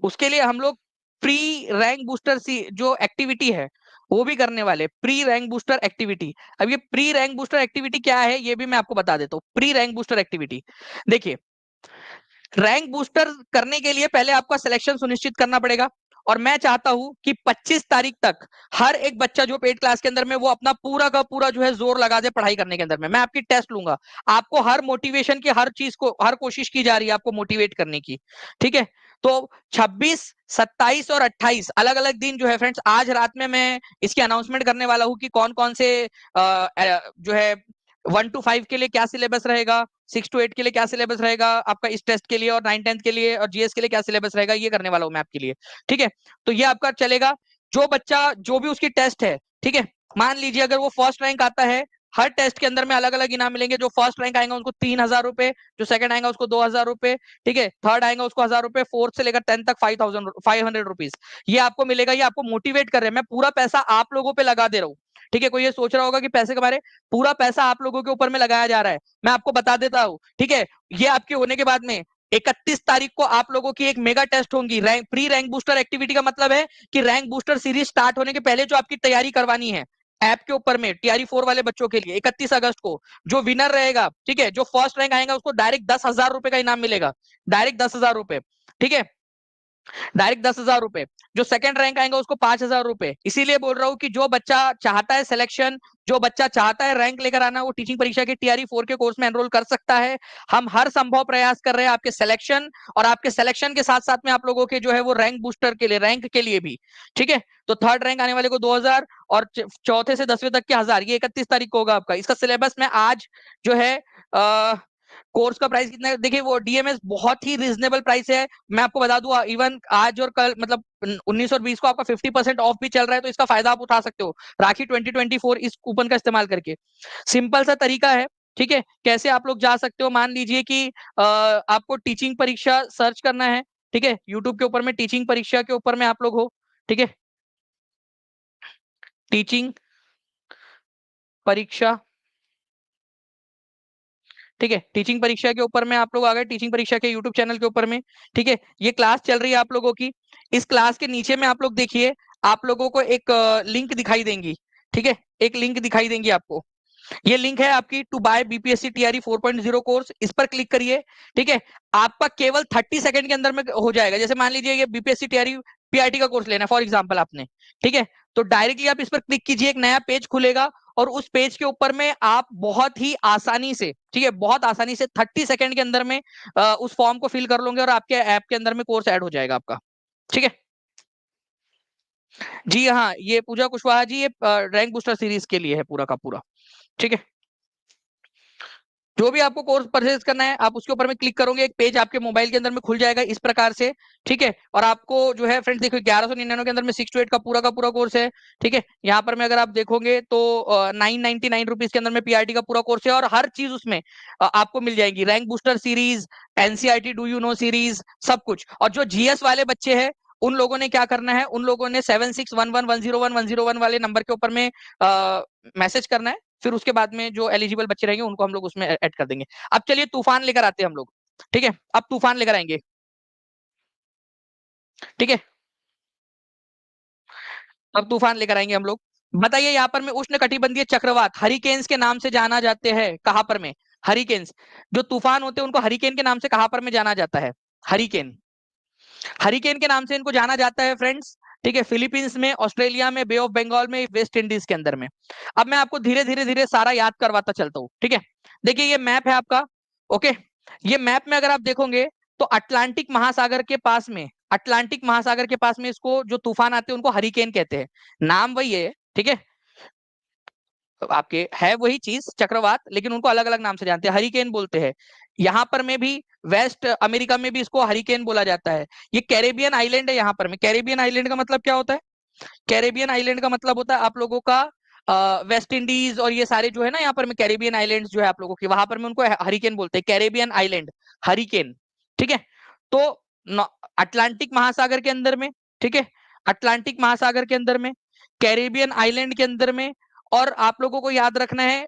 उसके लिए हम लोग प्री रैंक बूस्टर सी जो एक्टिविटी है वो भी करने वाले, प्री रैंक बूस्टर एक्टिविटी। अब ये प्री रैंक बूस्टर एक्टिविटी क्या है ये भी मैं आपको बता देता हूँ। प्री रैंक बूस्टर एक्टिविटी, देखिए, रैंक बूस्टर करने के लिए पहले आपका सिलेक्शन सुनिश्चित करना पड़ेगा, और मैं चाहता हूं कि 25 तारीख तक हर एक बच्चा जो पेड क्लास के अंदर में वो अपना पूरा का पूरा जो है जोर लगा दे पढ़ाई करने के अंदर में। मैं आपकी टेस्ट लूंगा, आपको हर मोटिवेशन की हर चीज को हर कोशिश की जा रही है आपको मोटिवेट करने की, ठीक है। तो 26, 27 और 28 अलग अलग दिन जो है फ्रेंड्स, आज रात में मैं इसकी अनाउंसमेंट करने वाला हूं कि कौन कौन से जो है 1 to 5 के लिए क्या सिलेबस रहेगा, 6 to 8 के लिए क्या सिलेबस रहेगा आपका इस टेस्ट के लिए, और 9, 10 के लिए और जीएस के लिए क्या सिलेबस रहेगा, ये करने वाला हूं मैं आपके लिए, ठीक है। तो ये आपका चलेगा। जो बच्चा जो भी उसकी टेस्ट है, ठीक है, मान लीजिए अगर वो फर्स्ट रैंक आता है, हर टेस्ट के अंदर में अलग अलग इनाम मिलेंगे। जो फर्स्ट रैंक आएगा उसको 3,000 रुपए, जो सेकंड आएगा उसको 2,000 रुपए, ठीक है, थर्ड आएगा उसको 1,000 रुपए, फोर्थ से लेकर 10 तक 5,500 रुपीज। ये आपको मिलेगा, ये आपको मोटिवेट कर रहे हैं। मैं पूरा पैसा आप लोगों पे लगा दे रहा हूँ, ठीक है। कोई ये सोच रहा होगा कि पैसे कमा रहे, पूरा पैसा आप लोगों के ऊपर में लगाया जा रहा है। मैं आपको बता देता हूं, ठीक है। ये आपके होने के बाद में 31 तारीख को आप लोगों की एक मेगा टेस्ट होंगी। Rank pre rank booster activity का मतलब है कि रैंक बूस्टर सीरीज स्टार्ट होने के पहले जो आपकी तैयारी करवानी है ऐप के ऊपर में, टीआरई 4 वाले बच्चों के लिए 31 अगस्त को जो विनर रहेगा, ठीक है, जो फर्स्ट रैंक आएगा उसको डायरेक्ट 10,000 रुपए का इनाम मिलेगा, डायरेक्ट 10,000 रुपए, ठीक है, डायरेक्ट 10,000 रुपए। जो सेकंड रैंक आएगा उसको 5,000 रुपए। इसीलिए बोल रहा हूँ कि जो बच्चा चाहता है सिलेक्शन, जो बच्चा चाहता है रैंक लेकर आना, वो टीचिंग परीक्षा के टीआरई 4 के कोर्स में एनरोल कर सकता है। हम हर संभव प्रयास कर रहे हैं आपके सिलेक्शन, और आपके सिलेक्शन के साथ साथ में आप लोगों के जो है वो रैंक बूस्टर के लिए, रैंक के लिए भी, ठीक है। तो थर्ड रैंक आने वाले को 2,000, और चौथे से 10वीं तक के 1,000। ये 31 तारीख को होगा आपका। इसका सिलेबस में आज जो है कोर्स का प्राइस कितना है देखिए, वो डीएमएस बहुत ही रीजनेबल प्राइस है। मैं आपको बता दूं, इवन आज और कल मतलब 19 और 20 को आपका 50% ऑफ भी चल रहा है, तो इसका फायदा आप उठा सकते हो राखी 2024 इस कूपन का इस्तेमाल करके। सिंपल सा तरीका है, ठीक है। कैसे आप लोग जा सकते हो, मान लीजिए कि आपको टीचिंग परीक्षा सर्च करना है, ठीक है, यूट्यूब के ऊपर में टीचिंग परीक्षा के ऊपर में आप लोग हो, ठीक है, टीचिंग परीक्षा, ठीक है, टीचिंग परीक्षा के ऊपर में आप लोग आ गए, टीचिंग परीक्षा के यूट्यूब चैनल के ऊपर में, ठीक है। ये क्लास चल रही है आप लोगों की। इस क्लास के नीचे में आप लोग देखिए, आप लोगों को एक लिंक दिखाई देंगी, ठीक है, एक लिंक दिखाई देंगी आपको। ये लिंक है आपकी to buy BPSC TRE 4.0 course. इस पर क्लिक करिए, ठीक है। आपका केवल 30 सेकंड के अंदर में हो जाएगा। जैसे मान लीजिए ये बीपीएससी टीआरई पीआरटी का कोर्स लेना है फॉर एग्जांपल आपने, ठीक है, तो डायरेक्टली आप इस पर क्लिक कीजिए, एक नया पेज खुलेगा, और उस पेज के ऊपर में आप बहुत ही आसानी से, ठीक है, बहुत आसानी से 30 सेकंड के अंदर में उस फॉर्म को फिल कर लोगे, और आपके ऐप के अंदर में कोर्स ऐड हो जाएगा आपका, ठीक है। जी हाँ, ये पूजा कुशवाहा जी, ये रैंक बूस्टर सीरीज के लिए है पूरा का पूरा, ठीक है। जो भी आपको कोर्स परचेज करना है, आप उसके ऊपर में क्लिक करोगे, एक पेज आपके मोबाइल के अंदर में खुल जाएगा इस प्रकार से, ठीक है। और आपको जो है फ्रेंड्स देखो, 1199 के अंदर में 6 to 8 का पूरा कोर्स है, ठीक है। यहाँ पर में अगर आप देखोगे तो 999 रुपीज के अंदर में पीआरटी का पूरा कोर्स है, और हर चीज उसमें आपको मिल जाएगी। Rank booster series, NCERT do you know series, सब कुछ। और जो जीएस वाले बच्चे हैं उन लोगों ने क्या करना है, उन लोगों ने 7611101101 वाले नंबर के ऊपर में मैसेज करना है। फिर उसके बाद में जो एलिजिबल बच्चे रहेंगे उनको हम लोग उसमें ऐड कर देंगे। अब चलिए तूफान लेकर आते हैं हम लोग, ठीक है। अब तूफान लेकर आएंगे, ठीक है, अब तूफान लेकर आएंगे हम लोग। बताइए, यहाँ पर में उष्ण कटिबंधीय चक्रवात हरिकेन्स के नाम से जाना जाते हैं, कहां पर में, हरिकेन्स। जो तूफान होते हैं उनको हरिकेन के नाम से कहां पर में जाना जाता है, हरिकेन, हरिकेन के नाम से इनको जाना जाता है फ्रेंड्स, ठीक है। फिलीपींस में, ऑस्ट्रेलिया में, बे ऑफ बंगाल में, वेस्ट इंडीज के अंदर में। अब मैं आपको धीरे धीरे धीरे सारा याद करवाता चलता हूँ, ठीक है। देखिए ये मैप है आपका, ओके। ये मैप में अगर आप देखोगे तो अटलांटिक महासागर के पास में, अटलांटिक महासागर के पास में इसको जो तूफान आते हैं उनको हरिकेन कहते हैं। नाम वही है, ठीक है, आपके है वही चीज चक्रवात, लेकिन उनको अलग अलग नाम से जानते हैं, हरिकेन बोलते हैं। यहाँ पर में भी वेस्ट अमेरिका में भी इसको हरिकेन बोला जाता है। ये कैरेबियन आइलैंड है यहाँ पर में। कैरेबियन आइलैंड का मतलब क्या होता है, कैरेबियन आइलैंड का मतलब होता है आप लोगों का वेस्ट इंडीज और ये सारे जो है ना यहाँ पर में कैरेबियन आइलैंड्स जो है आप लोगों के, वहां पर में उनको हरिकेन बोलते हैं, कैरेबियन आइलैंड, हरिकेन। ठीक है, तो अटलांटिक महासागर के अंदर में, ठीक है, अटलांटिक महासागर के अंदर में, कैरेबियन आइलैंड के अंदर में, और आप लोगों को याद रखना है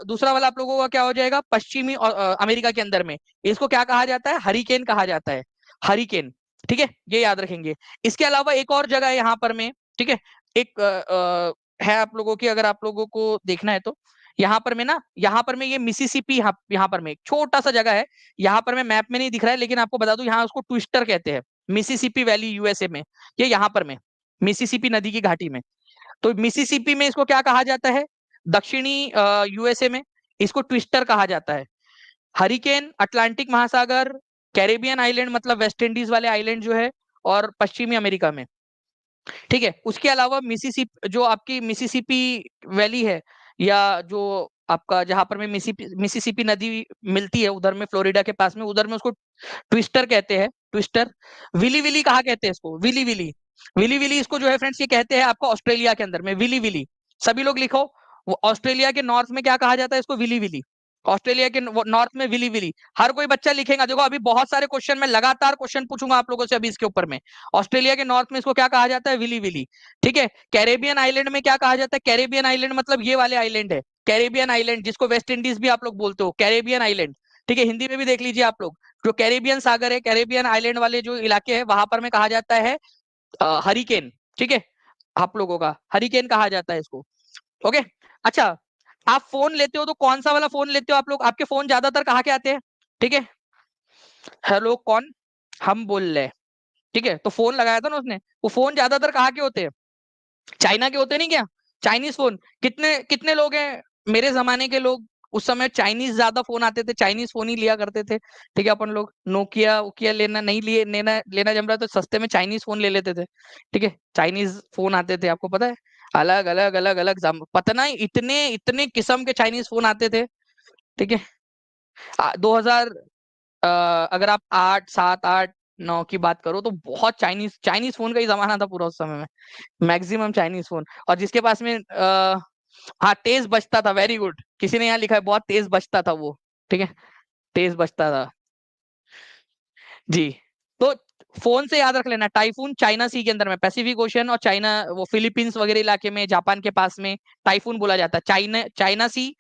दूसरा वाला आप लोगों का क्या हो जाएगा, पश्चिमी अमेरिका के अंदर में, इसको क्या कहा जाता है, हरिकेन कहा जाता है, हरिकेन। ठीक है, ये याद रखेंगे। इसके अलावा एक और जगह है यहाँ पर में, ठीक है, एक है आप लोगों की, अगर आप लोगों को देखना है तो यहाँ पर में ना, यहाँ पर में ये मिसिसिपी, यहाँ पर में एक छोटा सा जगह है, यहाँ पर में मैप में नहीं दिख रहा है, लेकिन आपको बता दूं यहाँ उसको ट्विस्टर कहते हैं, मिसिसिपी वैली यूएसए में, ये यहाँ पर में मिसिसिपी नदी की घाटी में। तो मिसिसिपी में इसको क्या कहा जाता है, दक्षिणी यूएसए में इसको ट्विस्टर कहा जाता है। हरिकेन, अटलांटिक महासागर, कैरेबियन आइलैंड मतलब वेस्ट इंडीज वाले आइलैंड जो है, और पश्चिमी अमेरिका में। ठीक है, उसके अलावा मिसिसिपी, जो आपकी मिसिसिपी वैली है, या जो आपका जहां पर में मिसिसिपी नदी मिलती है उधर में, फ्लोरिडा के पास में, उधर में उसको ट्विस्टर कहते हैं, ट्विस्टर। विली विली कहा कहते हैं इसको, विली विली, विली विली इसको जो है फ्रेंड्स ये कहते हैं आपको ऑस्ट्रेलिया के अंदर में, विली विली। सभी लोग लिखो, वो ऑस्ट्रेलिया के नॉर्थ में क्या कहा जाता है इसको, विली विली, ऑस्ट्रेलिया के नॉर्थ में विली विली। हर कोई बच्चा लिखेगा, देखो अभी बहुत सारे क्वेश्चन में लगातार क्वेश्चन पूछूंगा आप लोगों से अभी इसके ऊपर में। ऑस्ट्रेलिया के नॉर्थ में इसको क्या कहा जाता है, विली विली। ठीक है, कैरेबियन आइलैंड में क्या कहा जाता है, कैरेबियन आइलैंड मतलब ये वाले आइलैंड है, कैरेबियन आइलैंड, जिसको वेस्ट इंडीज भी आप लोग बोलते हो, कैरेबियन आइलैंड। ठीक है, हिंदी में भी देख लीजिए आप लोग, जो कैरेबियन सागर है, कैरेबियन आइलैंड वाले जो इलाके हैं वहां पर में कहा जाता है हरिकेन। ठीक है, आप लोगों का हरिकेन कहा जाता है इसको। ओके, अच्छा, आप फोन लेते हो तो कौन सा वाला फोन लेते हो आप लोग, आपके फोन ज्यादातर कहाँ के आते हैं, ठीक है, हेलो कौन, हम बोल रहे हैं, ठीक है, तो फोन लगाया था ना उसने, वो फोन ज्यादातर कहाँ के होते हैं, चाइना के होते नहीं क्या, चाइनीज फोन। कितने कितने लोग हैं मेरे जमाने के लोग, उस समय चाइनीज ज्यादा फोन आते थे, चाइनीज फोन ही लिया करते थे। ठीक है, अपन लोग नोकिया उकिया लेना नहीं, लिए लेना लेना जम रहा तो सस्ते में चाइनीज फोन ले लेते थे। ठीक है, चाइनीज फोन आते थे, आपको पता है, अलग अलग अलग अलग पता नहीं इतने इतने किस्म के चाइनीज फोन आते थे। ठीक है, 2000 अगर आप 8 7 8 9 की बात करो तो बहुत चाइनीज चाइनीज फोन का ही जमाना था पूरा उस समय में, मैक्सिमम चाइनीज फोन। और जिसके पास में हाँ तेज बजता था, वेरी गुड, किसी ने यहाँ लिखा है बहुत तेज बजता था वो। ठीक है, तेज बजता था जी। तो फोन से याद रख लेना, टाइफून चाइना सी के अंदर में, पैसिफिक ओशन और चाइना, वो फिलीपींस वगैरह इलाके में, जापान के पास में टाइफून बोला जाता है, चाइना चाइना सी,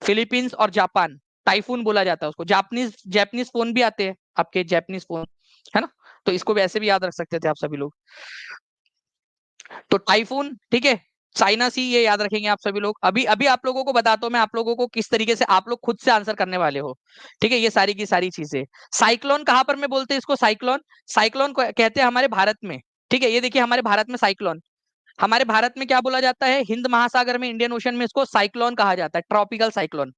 फिलीपींस और जापान, टाइफून बोला जाता है उसको। जापानीज जापानीज फोन भी आते हैं आपके, जापानीज फोन, है ना, तो इसको भी ऐसे भी याद रख सकते थे आप सभी लोग। तो टाइफून, ठीक है, चाइना सी, ये याद रखेंगे आप सभी लोग। अभी अभी आप लोगों को बताता हूँ मैं आप लोगों को किस तरीके से आप लोग खुद से आंसर करने वाले हो। ठीक है, ये सारी की सारी चीजें। साइक्लोन कहां पर में बोलते हैं इसको, साइक्लोन, साइक्लोन कहते हैं हमारे भारत में। ठीक है, ये देखिए हमारे भारत में साइक्लोन, हमारे भारत में क्या बोला जाता है, हिंद महासागर में, इंडियन ओशन में इसको साइक्लोन कहा जाता है, ट्रॉपिकल साइक्लोन।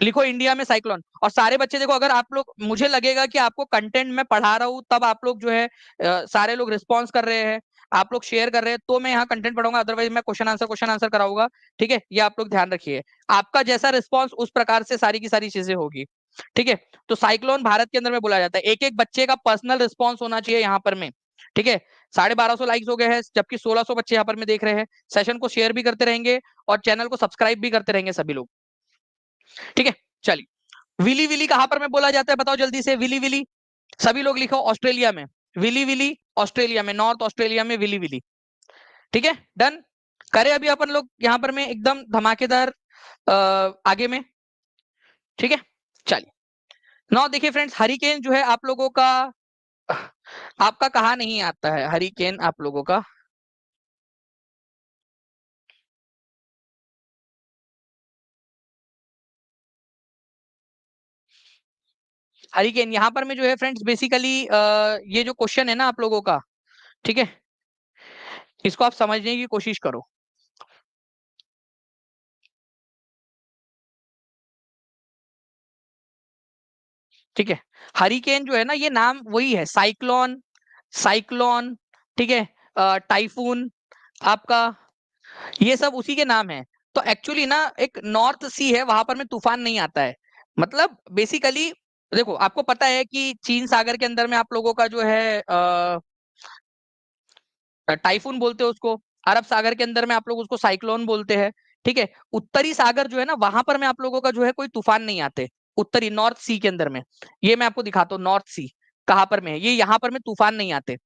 लिखो इंडिया में साइक्लोन। और सारे बच्चे देखो, अगर आप लोग, मुझे लगेगा कि आपको कंटेंट में पढ़ा रहा हूँ तब आप लोग जो है सारे लोग रिस्पॉन्स कर रहे हैं, आप लोग शेयर कर रहे हैं, तो मैं यहाँ कंटेंट पढ़ाऊंगा, अदरवाइज मैं क्वेश्चन आंसर कराऊंगा। ठीक है, ये आप लोग ध्यान रखिए, आपका जैसा रिस्पॉन्स उस प्रकार से सारी की सारी चीजें होगी। ठीक है, तो साइक्लोन भारत के अंदर में बोला जाता है, एक एक बच्चे का पर्सनल रिस्पॉन्स होना चाहिए यहाँ पर में। ठीक है, 1250 लाइक्स हो गए हैं, जबकि 1600 बच्चे यहाँ पर में देख रहे हैं। सेशन को शेयर भी करते रहेंगे और चैनल को सब्सक्राइब भी करते रहेंगे सभी लोग। ठीक है, चलिए, विली विली कहां पर में बोला जाता है, बताओ जल्दी से, विली विली, सभी लोग लिखो, ऑस्ट्रेलिया में, विली विली, ऑस्ट्रेलिया में, नॉर्थ ऑस्ट्रेलिया में विली विली। ठीक है, डन करें अभी अपन लोग यहाँ पर में एकदम धमाकेदार आगे में। ठीक है, चलिए, नौ देखिए फ्रेंड्स, हरिकेन जो है आप लोगों का, आपका कहाँ नहीं आता है हरिकेन आप लोगों का, हरिकेन यहाँ पर में जो है फ्रेंड्स बेसिकली ये जो क्वेश्चन है ना आप लोगों का, ठीक है, इसको आप समझने की कोशिश करो। ठीक है, हरिकेन जो है ना, ये नाम वही है, साइक्लोन, साइक्लोन, ठीक है, टाइफून आपका, ये सब उसी के नाम है। तो एक्चुअली ना एक नॉर्थ सी है, वहां पर में तूफान नहीं आता है, मतलब बेसिकली देखो आपको पता है कि चीन सागर के अंदर में आप लोगों का जो है टाइफून बोलते हैं उसको, अरब सागर के अंदर में आप लोग उसको साइक्लोन बोलते हैं। ठीक है। उत्तरी सागर जो है ना, वहां पर में आप लोगों का जो है कोई तूफान नहीं आते। उत्तरी नॉर्थ सी के अंदर में, ये मैं आपको दिखाता हूँ नॉर्थ सी कहां पर में है। ये यहाँ पर में तूफान नहीं आते,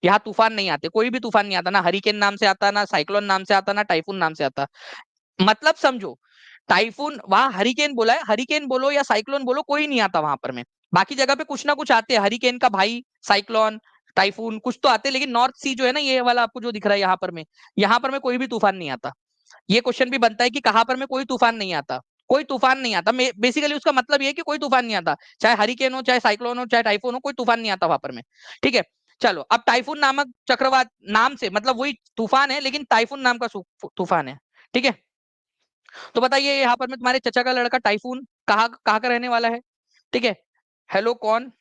यहाँ तूफान नहीं आते, कोई भी तूफान नहीं आता, ना हरिकेन नाम से आता, ना साइक्लोन नाम से आता, ना टाइफून नाम से आता। मतलब समझो, टाइफून वहां हरिकेन बोला है, हरिकेन बोलो या साइक्लोन बोलो, कोई नहीं आता वहां पर में। बाकी जगह पे कुछ ना कुछ आते हैं, हरिकेन का भाई साइक्लोन, टाइफून कुछ तो आते हैं, लेकिन नॉर्थ सी जो है ना, ये वाला आपको जो दिख रहा है यहाँ पर में कोई भी तूफान नहीं आता। ये क्वेश्चन भी बनता है कि कहां पर में कोई तूफान नहीं आता, कोई तूफान नहीं आता। बेसिकली उसका मतलब ये है कि कोई तूफान नहीं आता, चाहे हरिकेन हो, चाहे साइक्लोन हो, चाहे टाइफून हो, कोई तूफान नहीं आता वहां पर में। ठीक है। चलो, अब टाइफून नामक चक्रवात नाम से मतलब वही तूफान है, लेकिन टाइफून नाम का तूफान है। ठीक है। तो बताइए यहाँ पर में तुम्हारे चचा का लड़का टाइफून कहाँ कहाँ का रहने वाला है? ठीक है। हेलो कौन?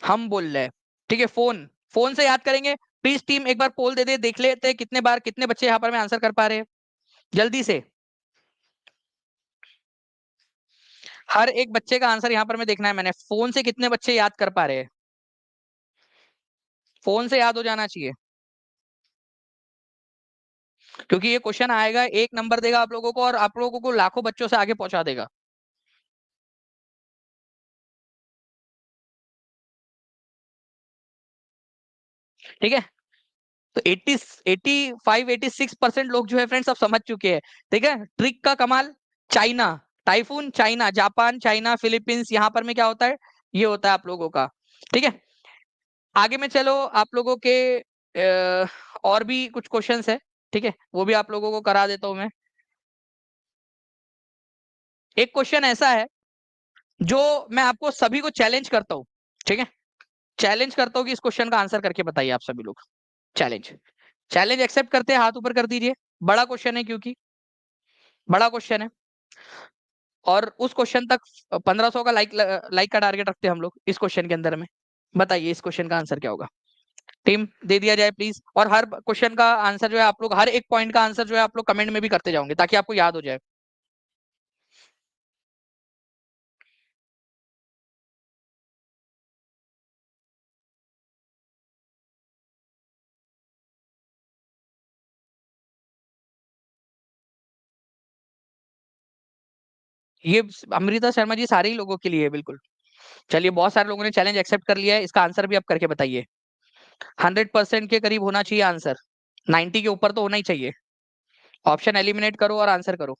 हम बोल रहे हैं। ठीक है, फोन, फोन से याद करेंगे। प्लीज टीम एक बार पोल दे दे, देख लेते हैं कितने बार कितने बच्चे यहाँ पर में आंसर कर पा रहे हैं, जल्दी से। हर एक बच्चे का आंसर यहाँ पर में देखना है मैंने। फोन से कितने बच्चे याद कर पा रहे हैं? फोन से याद हो जाना चाहिए, क्योंकि ये क्वेश्चन आएगा, एक नंबर देगा आप लोगों को और आप लोगों को लाखों बच्चों से आगे पहुंचा देगा। ठीक है। तो 85-86% लोग जो है फ्रेंड्स अब समझ चुके हैं। ठीक है, ट्रिक का कमाल। China, typhoon China, Japan China Philippines, यहाँ पर में क्या होता है, ये होता है आप लोगों का। ठीक है। आगे में चलो, आप लोगों के और भी कुछ क्वेश्चंस है। ठीक है, वो भी आप लोगों को करा देता हूं मैं। एक क्वेश्चन ऐसा है जो मैं आपको सभी को चैलेंज करता हूँ। ठीक है, चैलेंज करता हूँ कि इस क्वेश्चन का आंसर करके बताइए आप सभी लोग। चैलेंज, चैलेंज एक्सेप्ट करते हैं, हाथ ऊपर कर दीजिए। बड़ा क्वेश्चन है, क्योंकि बड़ा क्वेश्चन है, और उस क्वेश्चन तक 1500 का लाइक लाइक का टारगेट रखते हैं हम लोग इस क्वेश्चन के अंदर में। बताइए इस क्वेश्चन का आंसर क्या होगा? टीम दे दिया जाए प्लीज। और हर क्वेश्चन का आंसर जो है आप लोग, हर एक पॉइंट का आंसर जो है आप लोग कमेंट में भी करते जाओगे, ताकि आपको याद हो जाए। ये अमृता शर्मा जी सारे ही लोगों के लिए है, बिल्कुल। चलिए, बहुत सारे लोगों ने चैलेंज एक्सेप्ट कर लिया है, इसका आंसर भी आप करके बताइए। 100% के करीब होना चाहिए आंसर, 90 के ऊपर तो होना ही चाहिए। ऑप्शन एलिमिनेट करो और आंसर करो।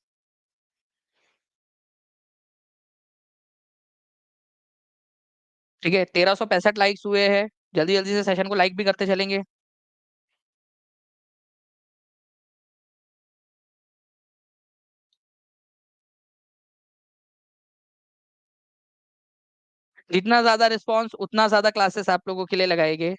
ठीक है, 1365 लाइक्स हुए हैं। जल्दी जल्दी से सेशन को लाइक भी करते चलेंगे। जितना ज्यादा रिस्पॉन्स, उतना ज्यादा क्लासेस आप लोगों के लिए लगाएंगे।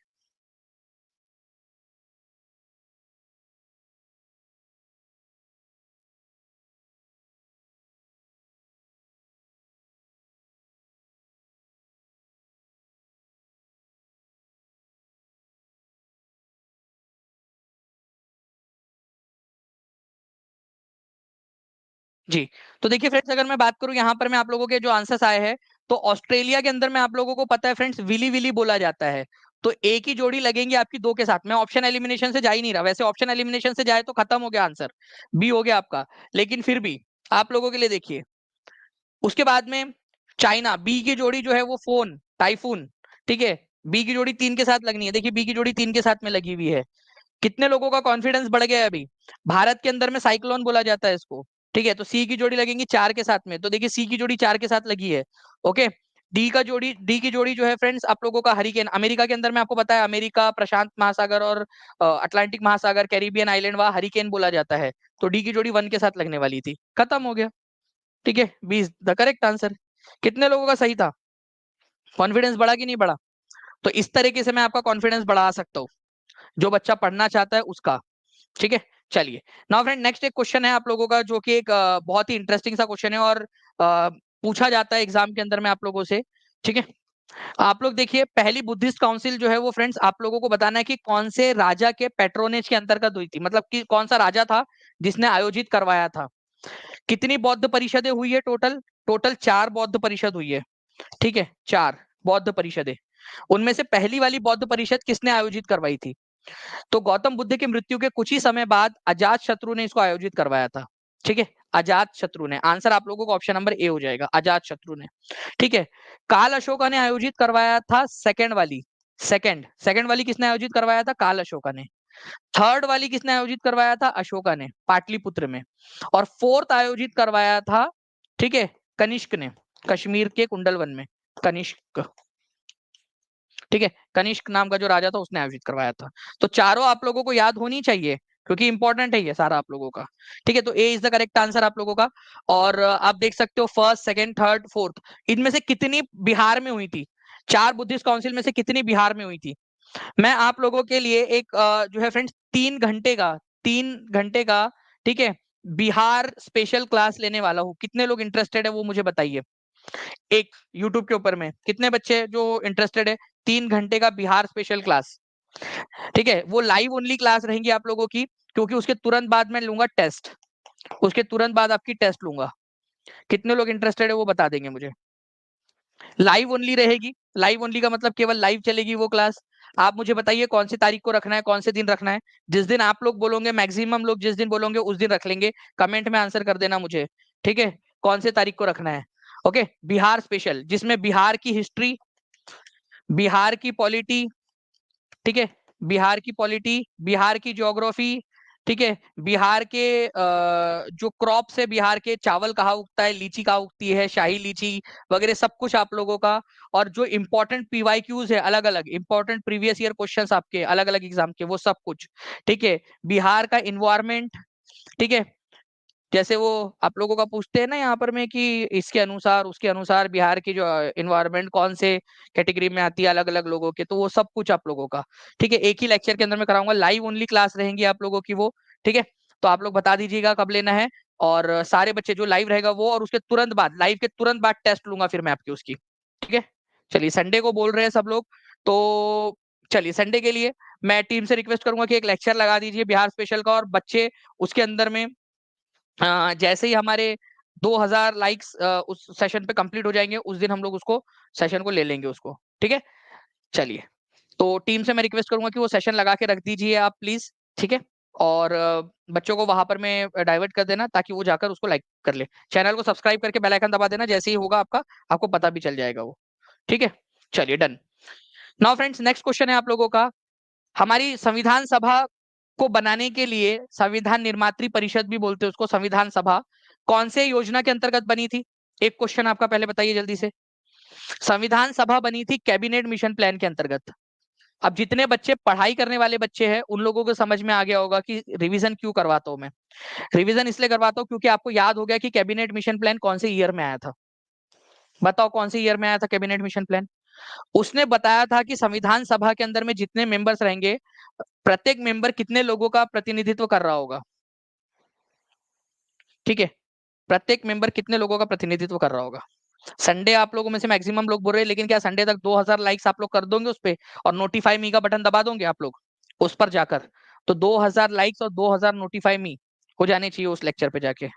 जी। तो देखिए फ्रेंड्स, अगर मैं बात करूं यहाँ पर मैं आप लोगों के जो आंसर्स आए हैं, तो ऑस्ट्रेलिया के अंदर में आप लोगों को पता है फ्रेंड्स, विली विली बोला जाता है। तो एक ही जोड़ी लगेंगी आपकी दो के साथ में। ऑप्शन एलिमिनेशन से जा ही नहीं रहा, वैसे ऑप्शन एलिमिनेशन से जाए तो खत्म हो गया आंसर, बी हो गया आपका। लेकिन फिर भी आप लोगों के लिए देखिए, उसके बाद में चाइना, बी की जोड़ी जो है वो फोन टाइफून। ठीक है, बी की जोड़ी 3 के साथ लगनी है, देखिए बी की जोड़ी 3 के साथ में लगी हुई है। कितने लोगों का कॉन्फिडेंस बढ़ गया है अभी। भारत के अंदर में साइक्लोन बोला जाता है इसको। ठीक है, तो सी की जोड़ी लगेंगी 4 के साथ में, तो देखिए सी की जोड़ी 4 के साथ लगी है। ओके। डी की जोड़ी जो है फ्रेंड्स आप लोगों का हरिकेन, अमेरिका के अंदर में आपको पता है, अमेरिका प्रशांत महासागर और अटलांटिक महासागर, कैरिबियन आइलैंड, वहां हरिकेन बोला जाता है। तो डी की जोड़ी 1 के साथ लगने वाली थी, खत्म हो गया। ठीक है, 20 द करेक्ट आंसर। कितने लोगों का सही था? कॉन्फिडेंस बढ़ा कि नहीं बढ़ा? तो इस तरीके से मैं आपका कॉन्फिडेंस बढ़ा सकता हूँ, जो बच्चा पढ़ना चाहता है उसका। ठीक है। चलिए, नाउ फ्रेंड नेक्स्ट एक क्वेश्चन है आप लोगों का, जो कि एक बहुत ही इंटरेस्टिंग सा क्वेश्चन है, और पूछा जाता है एग्जाम के अंदर में आप लोगों से। ठीक है, आप लोग देखिए, पहली बुद्धिस्ट काउंसिल जो है वो फ्रेंड्स आप लोगों को बताना है कि कौन से राजा के पेट्रोनेज के अंतर्गत हुई थी, मतलब कि कौन सा राजा था जिसने आयोजित करवाया था। कितनी बौद्ध परिषदें हुई है टोटल? टोटल 4 बौद्ध परिषद हुई है। ठीक है, 4 बौद्ध परिषदें। उनमें से पहली वाली बौद्ध परिषद किसने आयोजित करवाई थी? तो गौतम बुद्ध की मृत्यु के कुछ ही समय बाद अजात शत्रु ने इसको आयोजित करवाया था। ठीक है, अजात शत्रु ने। आंसर आप लोगों को ऑप्शन नंबर ए हो जाएगा, अजात शत्रु ने। ठीक है, काल अशोका ने आयोजित करवाया था सेकंड वाली किसने आयोजित करवाया था? काल अशोका ने। थर्ड वाली किसने आयोजित करवाया था? अशोका ने, पाटलिपुत्र में। और फोर्थ आयोजित करवाया था, ठीक है, कनिष्क ने, कश्मीर के कुंडलवन में, कनिष्क। ठीक है, कनिष्क नाम का जो राजा था उसने आयोजित करवाया था। तो चारों आप लोगों को याद होनी चाहिए क्योंकि इंपॉर्टेंट है ये सारा आप लोगों का। ठीक है, तो ए इज द करेक्ट आंसर आप लोगों का। और आप देख सकते हो फर्स्ट, सेकंड, थर्ड, फोर्थ, इनमें से कितनी बिहार में हुई थी? 4 बुद्धिस्ट काउंसिल में से कितनी बिहार में हुई थी? मैं आप लोगों के लिए एक जो है फ्रेंड्स 3 घंटे का, ठीक है, बिहार स्पेशल क्लास लेने वाला हूँ। कितने लोग इंटरेस्टेड है वो मुझे बताइए। एक यूट्यूब के ऊपर में कितने बच्चे जो इंटरेस्टेड है? 3 घंटे का बिहार स्पेशल क्लास। ठीक है, वो लाइव ओनली क्लास रहेंगी आप लोगों की, क्योंकि उसके तुरंत बाद मैं लूंगा टेस्ट, उसके तुरंत बाद आपकी टेस्ट लूंगा। कितने लोग इंटरेस्टेड है वो बता देंगे मुझे। लाइव ओनली रहेगी, लाइव ओनली का मतलब केवल लाइव चलेगी वो क्लास। आप मुझे बताइए कौन सी तारीख को रखना है, कौन से दिन रखना है। जिस दिन आप लोग बोलोगे, मैक्सिमम लोग जिस दिन बोलोगे उस दिन रख लेंगे। कमेंट में आंसर कर देना मुझे, ठीक है, कौन से तारीख को रखना है। ओके, बिहार स्पेशल, जिसमें बिहार की हिस्ट्री, बिहार की पॉलिटी, ठीक है, बिहार की पॉलिटी, बिहार की ज्योग्राफी, ठीक है, बिहार के जो क्रॉप्स है, बिहार के चावल कहाँ उगता है, लीची कहाँ उगती है, शाही लीची वगैरह सब कुछ आप लोगों का। और जो इंपॉर्टेंट पीवाईक्यूज है, अलग अलग इंपॉर्टेंट प्रीवियस ईयर क्वेश्चंस आपके अलग अलग एग्जाम के, वो सब कुछ। ठीक है, बिहार का इन्वायरमेंट, ठीक है, जैसे वो आप लोगों का पूछते हैं ना यहाँ पर में कि इसके अनुसार उसके अनुसार बिहार की जो इन्वायरमेंट कौन से कैटेगरी में आती है अलग अलग लोगों के, तो वो सब कुछ आप लोगों का। ठीक है, एक ही लेक्चर के अंदर में कराऊंगा, लाइव ओनली क्लास रहेंगी आप लोगों की वो। ठीक है, तो आप लोग बता दीजिएगा कब लेना है। और सारे बच्चे जो लाइव रहेगा वो, और उसके तुरंत बाद, लाइव के तुरंत बाद टेस्ट लूंगा फिर मैं आपकी उसकी। ठीक है, चलिए, संडे को बोल रहे हैं सब लोग, तो चलिए संडे के लिए मैं टीम से रिक्वेस्ट करूंगा कि एक लेक्चर लगा दीजिए बिहार स्पेशल का, और बच्चे उसके अंदर में जैसे ही हमारे 2000 लाइक्स उस सेशन पे कंप्लीट हो जाएंगे, उस दिन हम लोग उसको सेशन को ले लेंगे उसको। ठीक है, चलिए, तो टीम से मैं रिक्वेस्ट करूंगा कि वो सेशन लगा के रख दीजिए आप प्लीज। ठीक है, और बच्चों को वहां पर मैं डाइवर्ट कर देना ताकि वो जाकर उसको लाइक कर ले। चैनल को सब्सक्राइब करके बेल आइकन दबा देना, जैसे ही होगा आपका आपको पता भी चल जाएगा वो। ठीक है, चलिए, done. Now friends, next question है आप लोगों का। हमारी संविधान सभा को बनाने के लिए, संविधान निर्मात्री परिषद भी बोलते हैं उसको, संविधान सभा कौन से योजना के अंतर्गत बनी थी? एक क्वेश्चन आपका पहले बताइए जल्दी से। संविधान सभा बनी थी कैबिनेट मिशन प्लान के अंतर्गत। अब जितने बच्चे पढ़ाई करने वाले बच्चे हैं उन लोगों को समझ में आ गया होगा कि रिवीजन क्यों करवाता हूं मैं। रिवीजन इसलिए करवाता हूं क्योंकि आपको याद हो गया कि कैबिनेट मिशन प्लान कौन से ईयर में आया था। बताओ कौन से ईयर में आया था कैबिनेट मिशन प्लान? उसने बताया था कि संविधान सभा के अंदर में जितने मेंबर्स रहेंगे, प्रत्येक मेंबर कितने लोगों का प्रतिनिधित्व कर रहा होगा। ठीक है, प्रत्येक मेंबर कितने लोगों का प्रतिनिधित्व कर रहा होगा। संडे आप लोगों में से मैक्सिमम लोग बोल रहे हैं, लेकिन क्या संडे तक 2000 लाइक्स आप लोग कर दोगे उस पे, और नोटिफाई मी का बटन दबा दोगे आप लोग उस पर जाकर? तो 2000 लाइक्स और 2000 नोटिफाई मी हो जाने चाहिए उस लेक्चर पे जाके।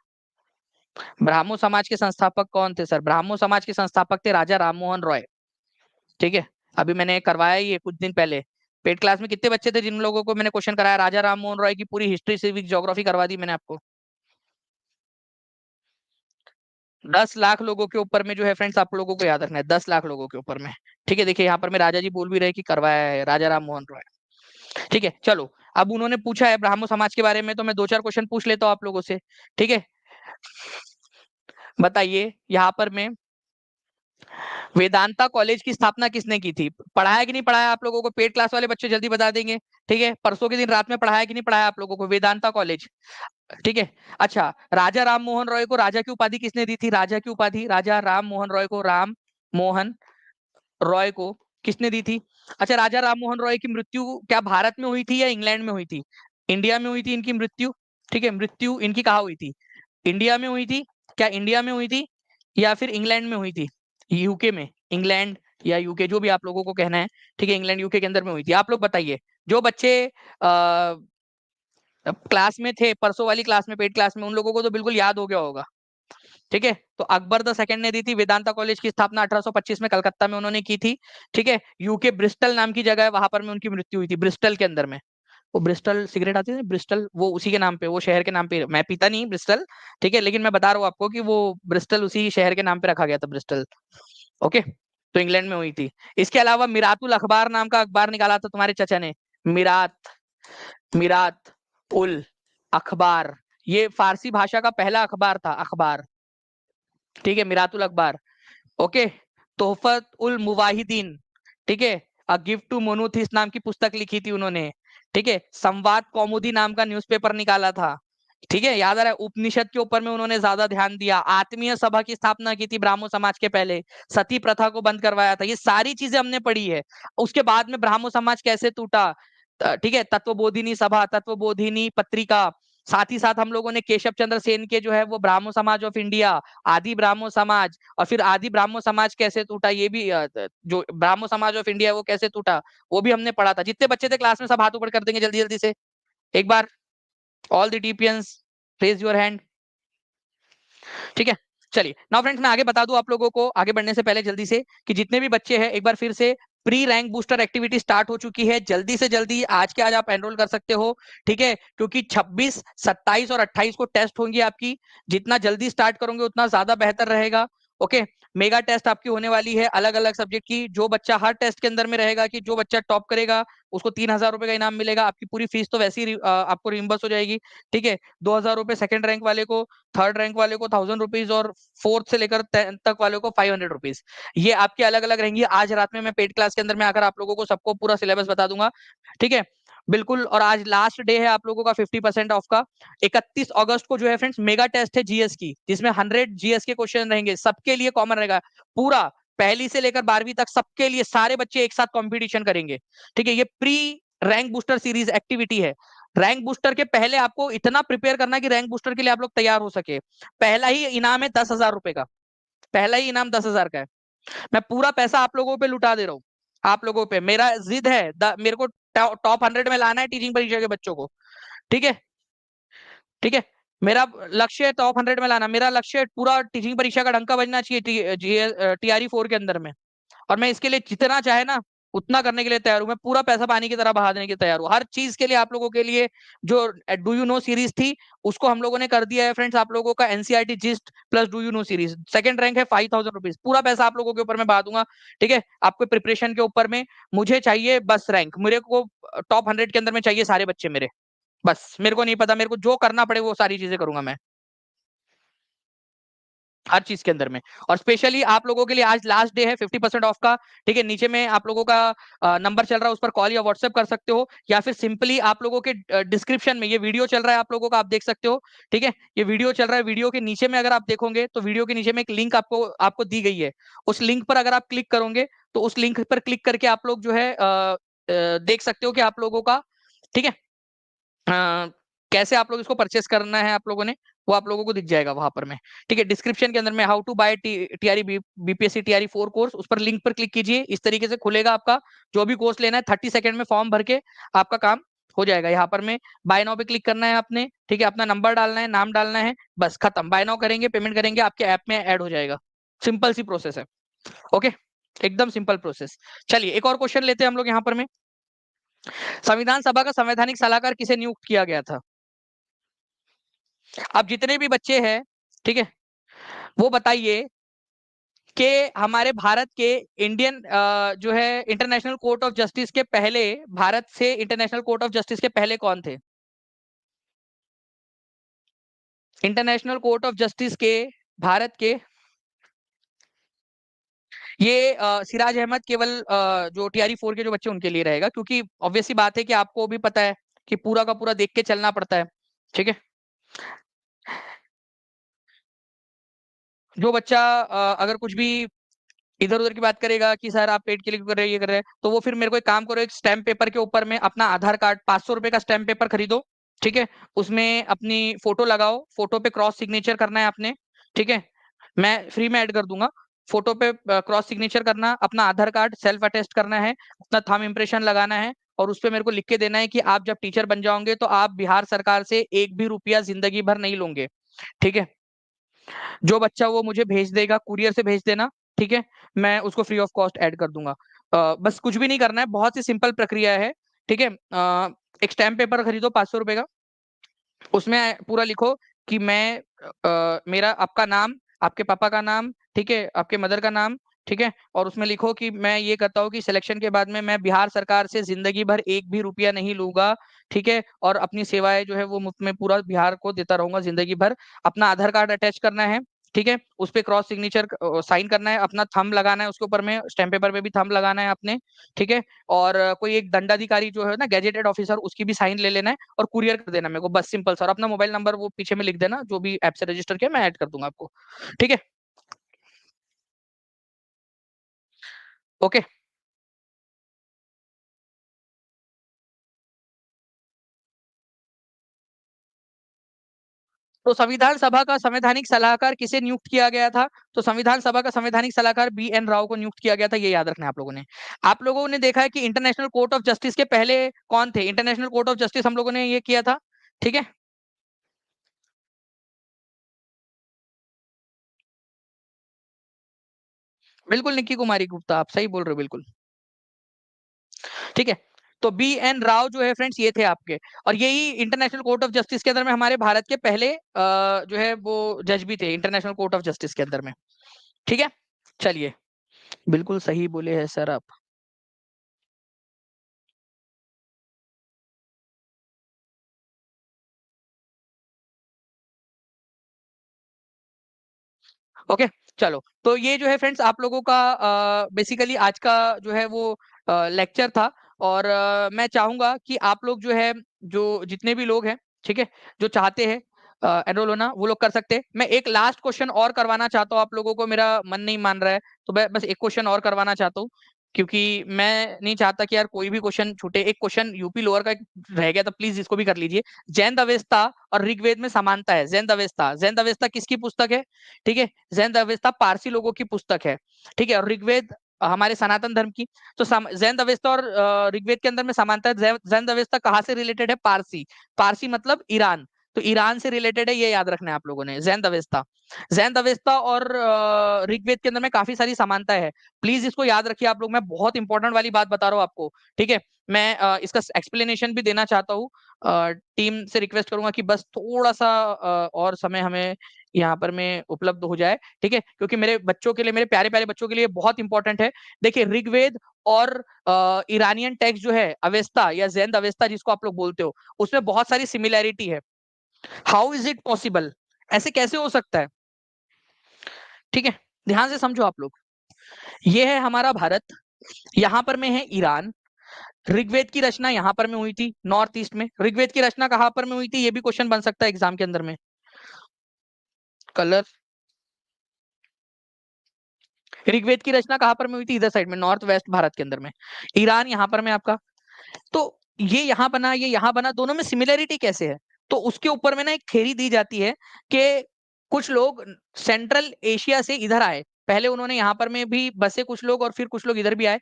ब्राह्मो समाज के संस्थापक कौन थे सर? ब्राह्मो समाज के संस्थापक थे राजा राम मोहन रॉय। ठीक है, अभी मैंने करवाया ही है कुछ दिन पहले। पेड क्लास में कितने बच्चे थे जिन लोगों को मैंने क्वेश्चन कराया? राजा राम मोहन रॉय की पूरी हिस्ट्री, सिविक, ज्योग्राफी करवा दी मैंने आपको। 10 लाख लोगों के ऊपर में जो है फ्रेंड्स, आप लोगों को याद रखना है, 10 लाख लोगों के ऊपर में। ठीक है, देखिए यहाँ पर में राजा जी बोल भी रहे कि करवाया है राजा राम मोहन रॉय। ठीक है, चलो, अब उन्होंने पूछा है ब्राह्मण समाज के बारे में, तो मैं 2-4 क्वेश्चन पूछ लेता हूँ आप लोगों से। ठीक है, बताइए यहाँ पर में वेदांता कॉलेज की स्थापना किसने की थी? पढ़ाया कि नहीं पढ़ाया आप लोगों को? पेड क्लास वाले बच्चे जल्दी बता देंगे। ठीक है, परसों के दिन रात में पढ़ाया कि नहीं पढ़ाया आप लोगों को वेदांता कॉलेज? ठीक है, अच्छा, राजा राम मोहन रॉय को राजा की उपाधि किसने दी थी? राजा की उपाधि राजा राम मोहन रॉय को, राम मोहन रॉय को किसने दी थी? अच्छा, राजा राम मोहन रॉय की मृत्यु क्या भारत में हुई थी या इंग्लैंड में हुई थी? इंडिया में हुई थी इनकी मृत्यु। ठीक है, मृत्यु इनकी कहाँ हुई थी? इंडिया में हुई थी। क्या इंडिया में हुई थी या फिर इंग्लैंड में हुई थी? यूके में, इंग्लैंड या यूके, जो भी आप लोगों को कहना है। ठीक है, इंग्लैंड यूके के अंदर में हुई थी। आप लोग बताइए, जो बच्चे क्लास में थे परसों वाली क्लास में, पेड क्लास में, उन लोगों को तो बिल्कुल याद हो गया होगा। ठीक है, तो अकबर द सेकंड ने दी थी। वेदांता कॉलेज की स्थापना 1825 में कलकत्ता में उन्होंने की थी। ठीक है, यूके ब्रिस्टल नाम की जगह है, वहां पर में उनकी मृत्यु हुई थी, ब्रिस्टल के अंदर में। वो ब्रिस्टल सिगरेट आती है, ब्रिस्टल, वो उसी के नाम पे, वो शहर के नाम पे, मैं पीता नहीं ब्रिस्टल, ठीक है, लेकिन मैं बता रहा हूँ आपको कि वो ब्रिस्टल उसी शहर के नाम पे रखा गया था, ब्रिस्टल। ओके, तो इंग्लैंड में हुई थी। इसके अलावा मिरातुल अखबार नाम का अखबार निकाला था तुम्हारे चाचा ने, मिरात, मिरात उल अखबार, ये फारसी भाषा का पहला अखबार था, अखबार, ठीक है, मिरातुल अखबार। ओके, तोहफत उल मुवाहिदीन, ठीक है, अ गिफ्ट टू मोनोथिस नाम की पुस्तक लिखी थी उन्होंने, ठीक है, संवाद कौमुदी नाम का न्यूज़पेपर निकाला था, ठीक है, याद आ रहा है, उपनिषद के ऊपर में उन्होंने ज्यादा ध्यान दिया, आत्मीय सभा की स्थापना की थी ब्राह्मो समाज के पहले, सती प्रथा को बंद करवाया था, ये सारी चीजें हमने पढ़ी है। उसके बाद में ब्राह्मो समाज कैसे टूटा, ठीक है, तत्वबोधिनी सभा, तत्वबोधिनी पत्रिका, साथ ही साथ हम लोगों ने केशव चंद्र सेन के जो है वो ब्राह्मो समाज ऑफ इंडिया, आदि ब्राह्मो समाज, और फिर आदि ब्राह्मो समाज कैसे टूटा, ये भी जो ब्राह्मो समाज ऑफ इंडिया है वो कैसे टूटा, वो भी हमने पढ़ा था। जितने बच्चे थे क्लास में सब हाथ ऊपर कर देंगे जल्दी जल्दी से एक बार, all the tipians raise your hand, ठीक है। चलिए नाउ फ्रेंड्स, मैं आगे बता दूं आप लोगों को आगे बढ़ने से पहले जल्दी से, कि जितने भी बच्चे हैं एक बार फिर से, pre rank booster activity start हो चुकी है, जल्दी से जल्दी आज के आज आप एनरोल कर सकते हो, ठीक है, क्योंकि 26, 27 और 28 को टेस्ट होंगी आपकी, जितना जल्दी स्टार्ट करोगे उतना ज्यादा बेहतर रहेगा। ओके, मेगा टेस्ट आपकी होने वाली है अलग अलग सब्जेक्ट की, जो बच्चा हर टेस्ट के अंदर में रहेगा, कि जो बच्चा टॉप करेगा उसको 3,000 रुपए का इनाम मिलेगा, आपकी पूरी फीस तो वैसे ही आपको रिम्बर्स हो जाएगी, ठीक है, 2,000 रुपए सेकंड रैंक वाले को, थर्ड रैंक वाले को 1,000 रुपीज, और फोर्थ से लेकर 10th तक वाले को 500 रुपीज। ये आपके अलग अलग रहेंगी। आज रात में मैं पेड क्लास के अंदर में आकर आप लोगों को सबको पूरा सिलेबस बता दूंगा, ठीक है, बिल्कुल। और आज लास्ट डे है आप लोगों का 50% ऑफ का। 31 अगस्त को जो है फ्रेंड्स मेगा टेस्ट है जीएस की, जिसमें 100 जीएस के क्वेश्चन रहेंगे, सबके लिए कॉमन रहेगा, पूरा पहली से लेकर 12वीं तक सबके लिए, सारे बच्चे एक साथ कंपटीशन करेंगे, ठीक है। ये pre rank booster series activity है। रैंक बूस्टर के पहले आपको इतना प्रिपेयर करना है कि रैंक बूस्टर के लिए आप लोग तैयार हो सके। पहला ही इनाम है 10,000 रुपए का, पहला ही इनाम 10,000 का है। मैं पूरा पैसा आप लोगों पे लुटा दे रहा हूँ, आप लोगों पे मेरा जिद है, मेरे को टॉप 100 में लाना है टीचिंग परीक्षा के बच्चों को, ठीक है, ठीक है, मेरा लक्ष्य है टॉप 100 में लाना, मेरा लक्ष्य है पूरा टीचिंग परीक्षा का डंका बजना चाहिए TRE 4 के अंदर में। और मैं इसके लिए जितना चाहे ना उतना करने के लिए तैयार हूं, मैं पूरा पैसा पानी की तरह बहा देने के लिए तैयार हूँ, हर चीज के लिए आप लोगों के लिए। जो डू यू नो सीरीज थी उसको हम लोगों ने कर दिया है फ्रेंड्स, आप लोगों का NCERT gist plus do you know series, second rank है 5,000 रुपीज, पूरा पैसा आप लोगों के ऊपर मैं बहा दूंगा, ठीक है, आपके प्रिपरेशन के ऊपर में। मुझे चाहिए बस रैंक, मेरे को टॉप 100 के अंदर में चाहिए सारे बच्चे मेरे, बस मेरे को नहीं पता, मेरे को जो करना पड़े वो सारी चीजें करूंगा मैं, हर चीज के अंदर में। और स्पेशली आप लोगों के लिए आज लास्ट डे है 50% ऑफ का, ठीक है, नीचे में आप लोगों का नंबर चल रहा है, उस पर कॉल या व्हाट्सएप कर सकते हो, या फिर सिंपली आप लोगों के डिस्क्रिप्शन में ये वीडियो चल रहा है आप लोगों का, आप देख सकते हो, ठीक है, ये वीडियो चल रहा है, वीडियो के नीचे में अगर आप देखोगे तो वीडियो के नीचे में एक लिंक आपको आपको दी गई है, उस लिंक पर अगर आप क्लिक करोगे तो उस लिंक पर क्लिक करके आप लोग जो है देख सकते हो कि आप लोगों का, ठीक है, कैसे आप लोग इसको परचेस करना है आप लोगों ने, वो आप लोगों को दिख जाएगा वहां पर में, ठीक है, डिस्क्रिप्शन के अंदर में how to buy TRE BPSC TRE 4 course, उस पर लिंक पर क्लिक कीजिए, इस तरीके से खुलेगा आपका, जो भी कोर्स लेना है 30 सेकंड में फॉर्म भर के आपका काम हो जाएगा। यहाँ पर में बाय नाउ पे क्लिक करना है आपने, ठीक है, अपना नंबर डालना है, नाम डालना है, बस खत्म, बाय नाउ करेंगे, पेमेंट करेंगे, आपके ऐप में ऐड हो जाएगा, सिंपल सी प्रोसेस है। ओके, एकदम सिंपल प्रोसेस। चलिए एक और क्वेश्चन लेते हैं हम लोग यहाँ पर में, संविधान सभा का संवैधानिक सलाहकार किसे नियुक्त किया गया था? अब जितने भी बच्चे हैं, ठीक है, वो बताइए कि हमारे भारत के इंडियन जो है इंटरनेशनल कोर्ट ऑफ जस्टिस के पहले, भारत से इंटरनेशनल कोर्ट ऑफ जस्टिस के पहले कौन थे? इंटरनेशनल कोर्ट ऑफ जस्टिस के भारत के, ये सिराज अहमद केवल जो TRE 4 के जो बच्चे उनके लिए रहेगा, क्योंकि ऑब्वियसली बात है कि आपको भी पता है कि पूरा का पूरा देख के चलना पड़ता है, ठीक है। जो बच्चा अगर कुछ भी इधर उधर की बात करेगा कि सर आप पेड के लिए क्यों कर रहे हैं, ये कर रहे हैं, तो वो फिर मेरे को एक काम करो, एक स्टैम्प पेपर के ऊपर में अपना आधार कार्ड, 500 रुपए का स्टैम्प पेपर खरीदो, ठीक है, उसमें अपनी फोटो लगाओ, फोटो पे क्रॉस सिग्नेचर करना है आपने, ठीक है, मैं फ्री में ऐड कर दूंगा, फोटो पे क्रॉस सिग्नेचर करना, अपना आधार कार्ड सेल्फ अटेस्ट करना है, अपना थंब इम्प्रेशन लगाना है, और उस पे मेरे को लिख के देना है कि आप जब टीचर बन जाओगे तो आप बिहार सरकार से एक भी रुपया जिंदगी भर नहीं लोगे, ठीक है। जो बच्चा वो मुझे भेज देगा, कुरियर से भेज देना, ठीक है, मैं उसको फ्री ऑफ कॉस्ट ऐड कर दूंगा। बस कुछ भी नहीं करना है, बहुत ही सिंपल प्रक्रिया है, ठीक है। एक स्टैम्प पेपर खरीदो 500 रुपए का, उसमें पूरा लिखो कि मैं मेरा आपका नाम, आपके पापा का नाम, ठीक है, आपके मदर का नाम, ठीक है, और उसमें लिखो कि मैं ये करता हूँ कि सिलेक्शन के बाद में मैं बिहार सरकार से जिंदगी भर एक भी रुपया नहीं लूंगा, ठीक है, और अपनी सेवाएं जो है वो मुफ्त में पूरा बिहार को देता रहूंगा जिंदगी भर। अपना आधार कार्ड अटैच करना है, ठीक है, उस पे क्रॉस सिग्नेचर साइन करना है, अपना थंब लगाना है उसके ऊपर में, स्टैम्प पेपर पे भी थंब लगाना है आपने, ठीक है, और कोई एक दंडाधिकारी जो है ना, गैजेटेड ऑफिसर, उसकी भी साइन ले लेना है और कुरियर कर देना मेरे को, बस सिंपल सर। अपना मोबाइल नंबर वो पीछे में लिख देना, जो भी ऐप से रजिस्टर किया मैं ऐड कर दूंगा आपको, ठीक है। ओके। तो संविधान सभा का संवैधानिक सलाहकार किसे नियुक्त किया गया था? तो संविधान सभा का संवैधानिक सलाहकार B.N. राव को नियुक्त किया गया था, ये याद रखना है आप लोगों ने। आप लोगों ने देखा है कि इंटरनेशनल कोर्ट ऑफ जस्टिस के पहले कौन थे? इंटरनेशनल कोर्ट ऑफ जस्टिस हम लोगों ने ये किया था, ठीक है। बिल्कुल निक्की कुमारी गुप्ता, आप सही बोल रहे हो बिल्कुल, ठीक है। तो B.N. राव जो है फ्रेंड्स, ये थे आपके, और यही इंटरनेशनल कोर्ट ऑफ जस्टिस के अंदर में हमारे भारत के पहले जो है वो जज भी थे इंटरनेशनल कोर्ट ऑफ जस्टिस के अंदर में, ठीक है। चलिए, बिल्कुल सही बोले हैं सर आप। ओके, चलो, तो ये जो है फ्रेंड्स आप लोगों का बेसिकली आज का जो है वो लेक्चर था, और मैं चाहूंगा कि आप लोग जो है, जो जितने भी लोग हैं, ठीक है, जो चाहते हैं एनरोल होना, वो लोग कर सकते हैं। मैं एक लास्ट क्वेश्चन और करवाना चाहता हूँ आप लोगों को, मेरा मन नहीं मान रहा है, तो मैं बस एक क्वेश्चन और करवाना चाहता हूँ, क्योंकि मैं नहीं चाहता कि यार कोई भी क्वेश्चन छूटे। एक क्वेश्चन यूपी लोअर का एक रह गया, तो प्लीज इसको भी कर लीजिए। जैन अवेस्ता और ऋग्वेद में समानता है। जैन अवेस्ता, जैन अवेस्ता किसकी पुस्तक है? ठीक है, जैन अवेस्ता पारसी लोगों की पुस्तक है, ठीक है, और ऋग्वेद हमारे सनातन धर्म की। तो जैन अवेस्ता और ऋग्वेद के अंदर में समानता है। जैन अवेस्ता कहाँ से रिलेटेड है? पारसी। पारसी मतलब ईरान, तो ईरान से रिलेटेड है, ये याद रखना है आप लोगों ने। जैन अवेस्ता, जैन अवेस्ता और ऋग्वेद के अंदर में काफी सारी समानता है, प्लीज इसको याद रखिए आप लोग। मैं बहुत इंपॉर्टेंट वाली बात बता रहा हूँ आपको, ठीक है। मैं इसका एक्सप्लेनेशन भी देना चाहता हूँ। टीम से रिक्वेस्ट करूंगा कि बस थोड़ा सा और समय हमें यहाँ पर में उपलब्ध हो जाए, ठीक है, क्योंकि मेरे बच्चों के लिए, मेरे प्यारे प्यारे बच्चों के लिए बहुत इंपॉर्टेंट है। देखिए, ऋग्वेद और ईरानियन टेक्स्ट जो है, अवेस्ता या जैन अवेस्ता जिसको आप लोग बोलते हो, उसमें बहुत सारी सिमिलैरिटी है। How is it possible? ऐसे कैसे हो सकता है? ठीक है, ध्यान से समझो आप लोग। ये है हमारा भारत, यहाँ पर में है ईरान। ऋग्वेद की रचना यहाँ पर में हुई थी नॉर्थ ईस्ट में। ऋग्वेद की रचना कहाँ पर में हुई थी? ये भी क्वेश्चन बन सकता है एग्जाम के अंदर में। कलर, ऋग्वेद की रचना कहाँ पर में हुई थी? इधर साइड में, नॉर्थ वेस्ट भारत के अंदर में। ईरान यहाँ पर में आपका। तो ये यहाँ बना, ये यहाँ बना, दोनों में सिमिलैरिटी कैसे है? तो उसके ऊपर में ना एक थ्योरी दी जाती है कि कुछ लोग सेंट्रल एशिया से इधर आए, पहले उन्होंने यहाँ पर में भी बसे कुछ लोग, और फिर कुछ लोग इधर भी आए।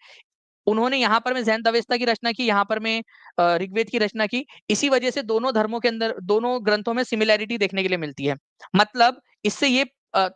उन्होंने यहाँ पर में जैन अवेस्ता की रचना की, यहाँ पर में ऋग्वेद की रचना की। इसी वजह से दोनों धर्मों के अंदर, दोनों ग्रंथों में सिमिलैरिटी देखने के लिए मिलती है। मतलब इससे ये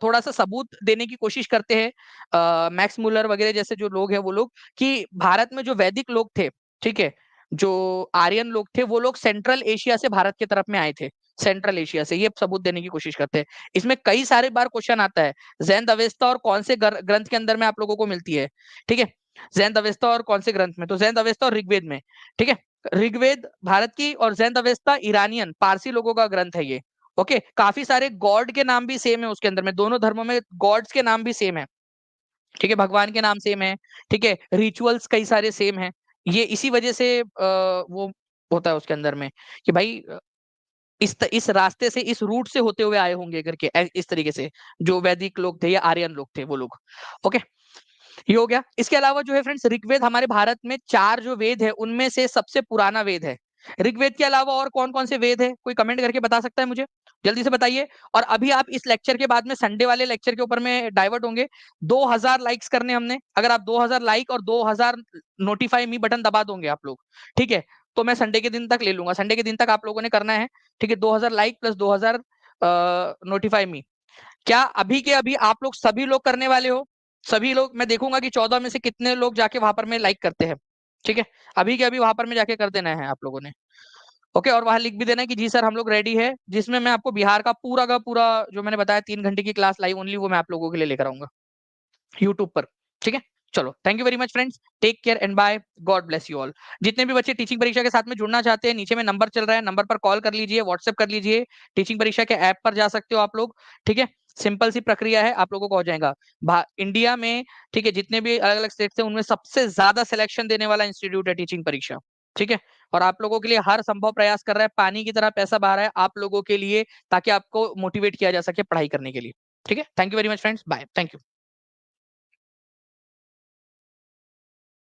थोड़ा सा सबूत देने की कोशिश करते हैं मैक्स मुलर वगैरह जैसे जो लोग हैं, वो लोग, कि भारत में जो वैदिक लोग थे, ठीक है, जो आर्यन लोग थे, वो लोग सेंट्रल एशिया से भारत की तरफ में आए थे। सेंट्रल एशिया से, ये सबूत देने की कोशिश करते हैं। इसमें कई सारे बार क्वेश्चन आता है, जैन अवेस्ता और कौन से ग्रंथ के अंदर में आप लोगों को मिलती है, ठीक है। जैन अवेस्ता और कौन से ग्रंथ में? तो जैन अवेस्ता और ऋग्वेद में, ठीक है। ऋग्वेद भारत की और जैन अवेस्ता ईरानियन पारसी लोगों का ग्रंथ है ये। ओके, काफी सारे गॉड के नाम भी सेम है उसके अंदर में, दोनों धर्मों में गॉड्स के नाम भी सेम है, ठीक है, भगवान के नाम सेम है, ठीक है, रिचुअल्स कई सारे सेम है। ये इसी वजह से वो होता है उसके अंदर में कि भाई इस रास्ते से, इस रूट से होते हुए आए होंगे करके, इस तरीके से जो वैदिक लोग थे या आर्यन लोग थे वो लोग। ओके, ये हो गया। इसके अलावा जो है फ्रेंड्स, ऋग्वेद हमारे भारत में 4 जो वेद है उनमें से सबसे पुराना वेद है। ऋग्वेद के अलावा और कौन कौन से वेद है? कोई कमेंट करके बता सकता है मुझे? जल्दी से बताइए। और अभी आप इस लेक्चर के बाद में संडे वाले लेक्चर के ऊपर में डाइवर्ट होंगे। 2000 लाइक्स करने हमने, अगर आप 2000 लाइक और 2000 नोटिफाई मी बटन दबा दोगे आप लोग, ठीक है, तो मैं संडे के दिन तक ले लूंगा। संडे के दिन तक आप लोगों ने करना है, ठीक है, 2000 लाइक प्लस 2000 नोटिफाई मी। क्या अभी के अभी आप लोग सभी लोग करने वाले हो? सभी लोग? मैं देखूंगा कि 14 में से कितने लोग जाके वहां पर में लाइक करते हैं। ठीक है, अभी के अभी वहां पर में जाके कर देना है आप लोगों ने। ओके, और वहां लिख भी देना है कि जी सर हम लोग रेडी है, जिसमें मैं आपको बिहार का पूरा जो मैंने बताया 3 घंटे की क्लास लाइव ओनली, वो मैं आप लोगों के लिए लेकर आऊंगा यूट्यूब पर। ठीक है, चलो thank you very much friends, take care and bye, God bless you all. जितने भी बच्चे टीचिंग परीक्षा के साथ में जुड़ना चाहते हैं, नीचे में नंबर चल रहा है, नंबर पर कॉल कर लीजिए, व्हाट्सएप कर लीजिए, टीचिंग परीक्षा के ऐप पर जा सकते हो आप लोग। ठीक है, सिंपल सी प्रक्रिया है, आप लोगों को हो जाएगा इंडिया में। ठीक है, जितने भी अलग अलग स्टेट है उनमें सबसे ज्यादा सिलेक्शन देने वाला इंस्टीट्यूट है टीचिंग परीक्षा। ठीक है, और आप लोगों के लिए हर संभव प्रयास कर रहा है, पानी की तरह पैसा बहा रहा है आप लोगों के लिए, ताकि आपको मोटिवेट किया जा सके पढ़ाई करने के लिए। ठीक है, thank you very much friends, bye, thank you.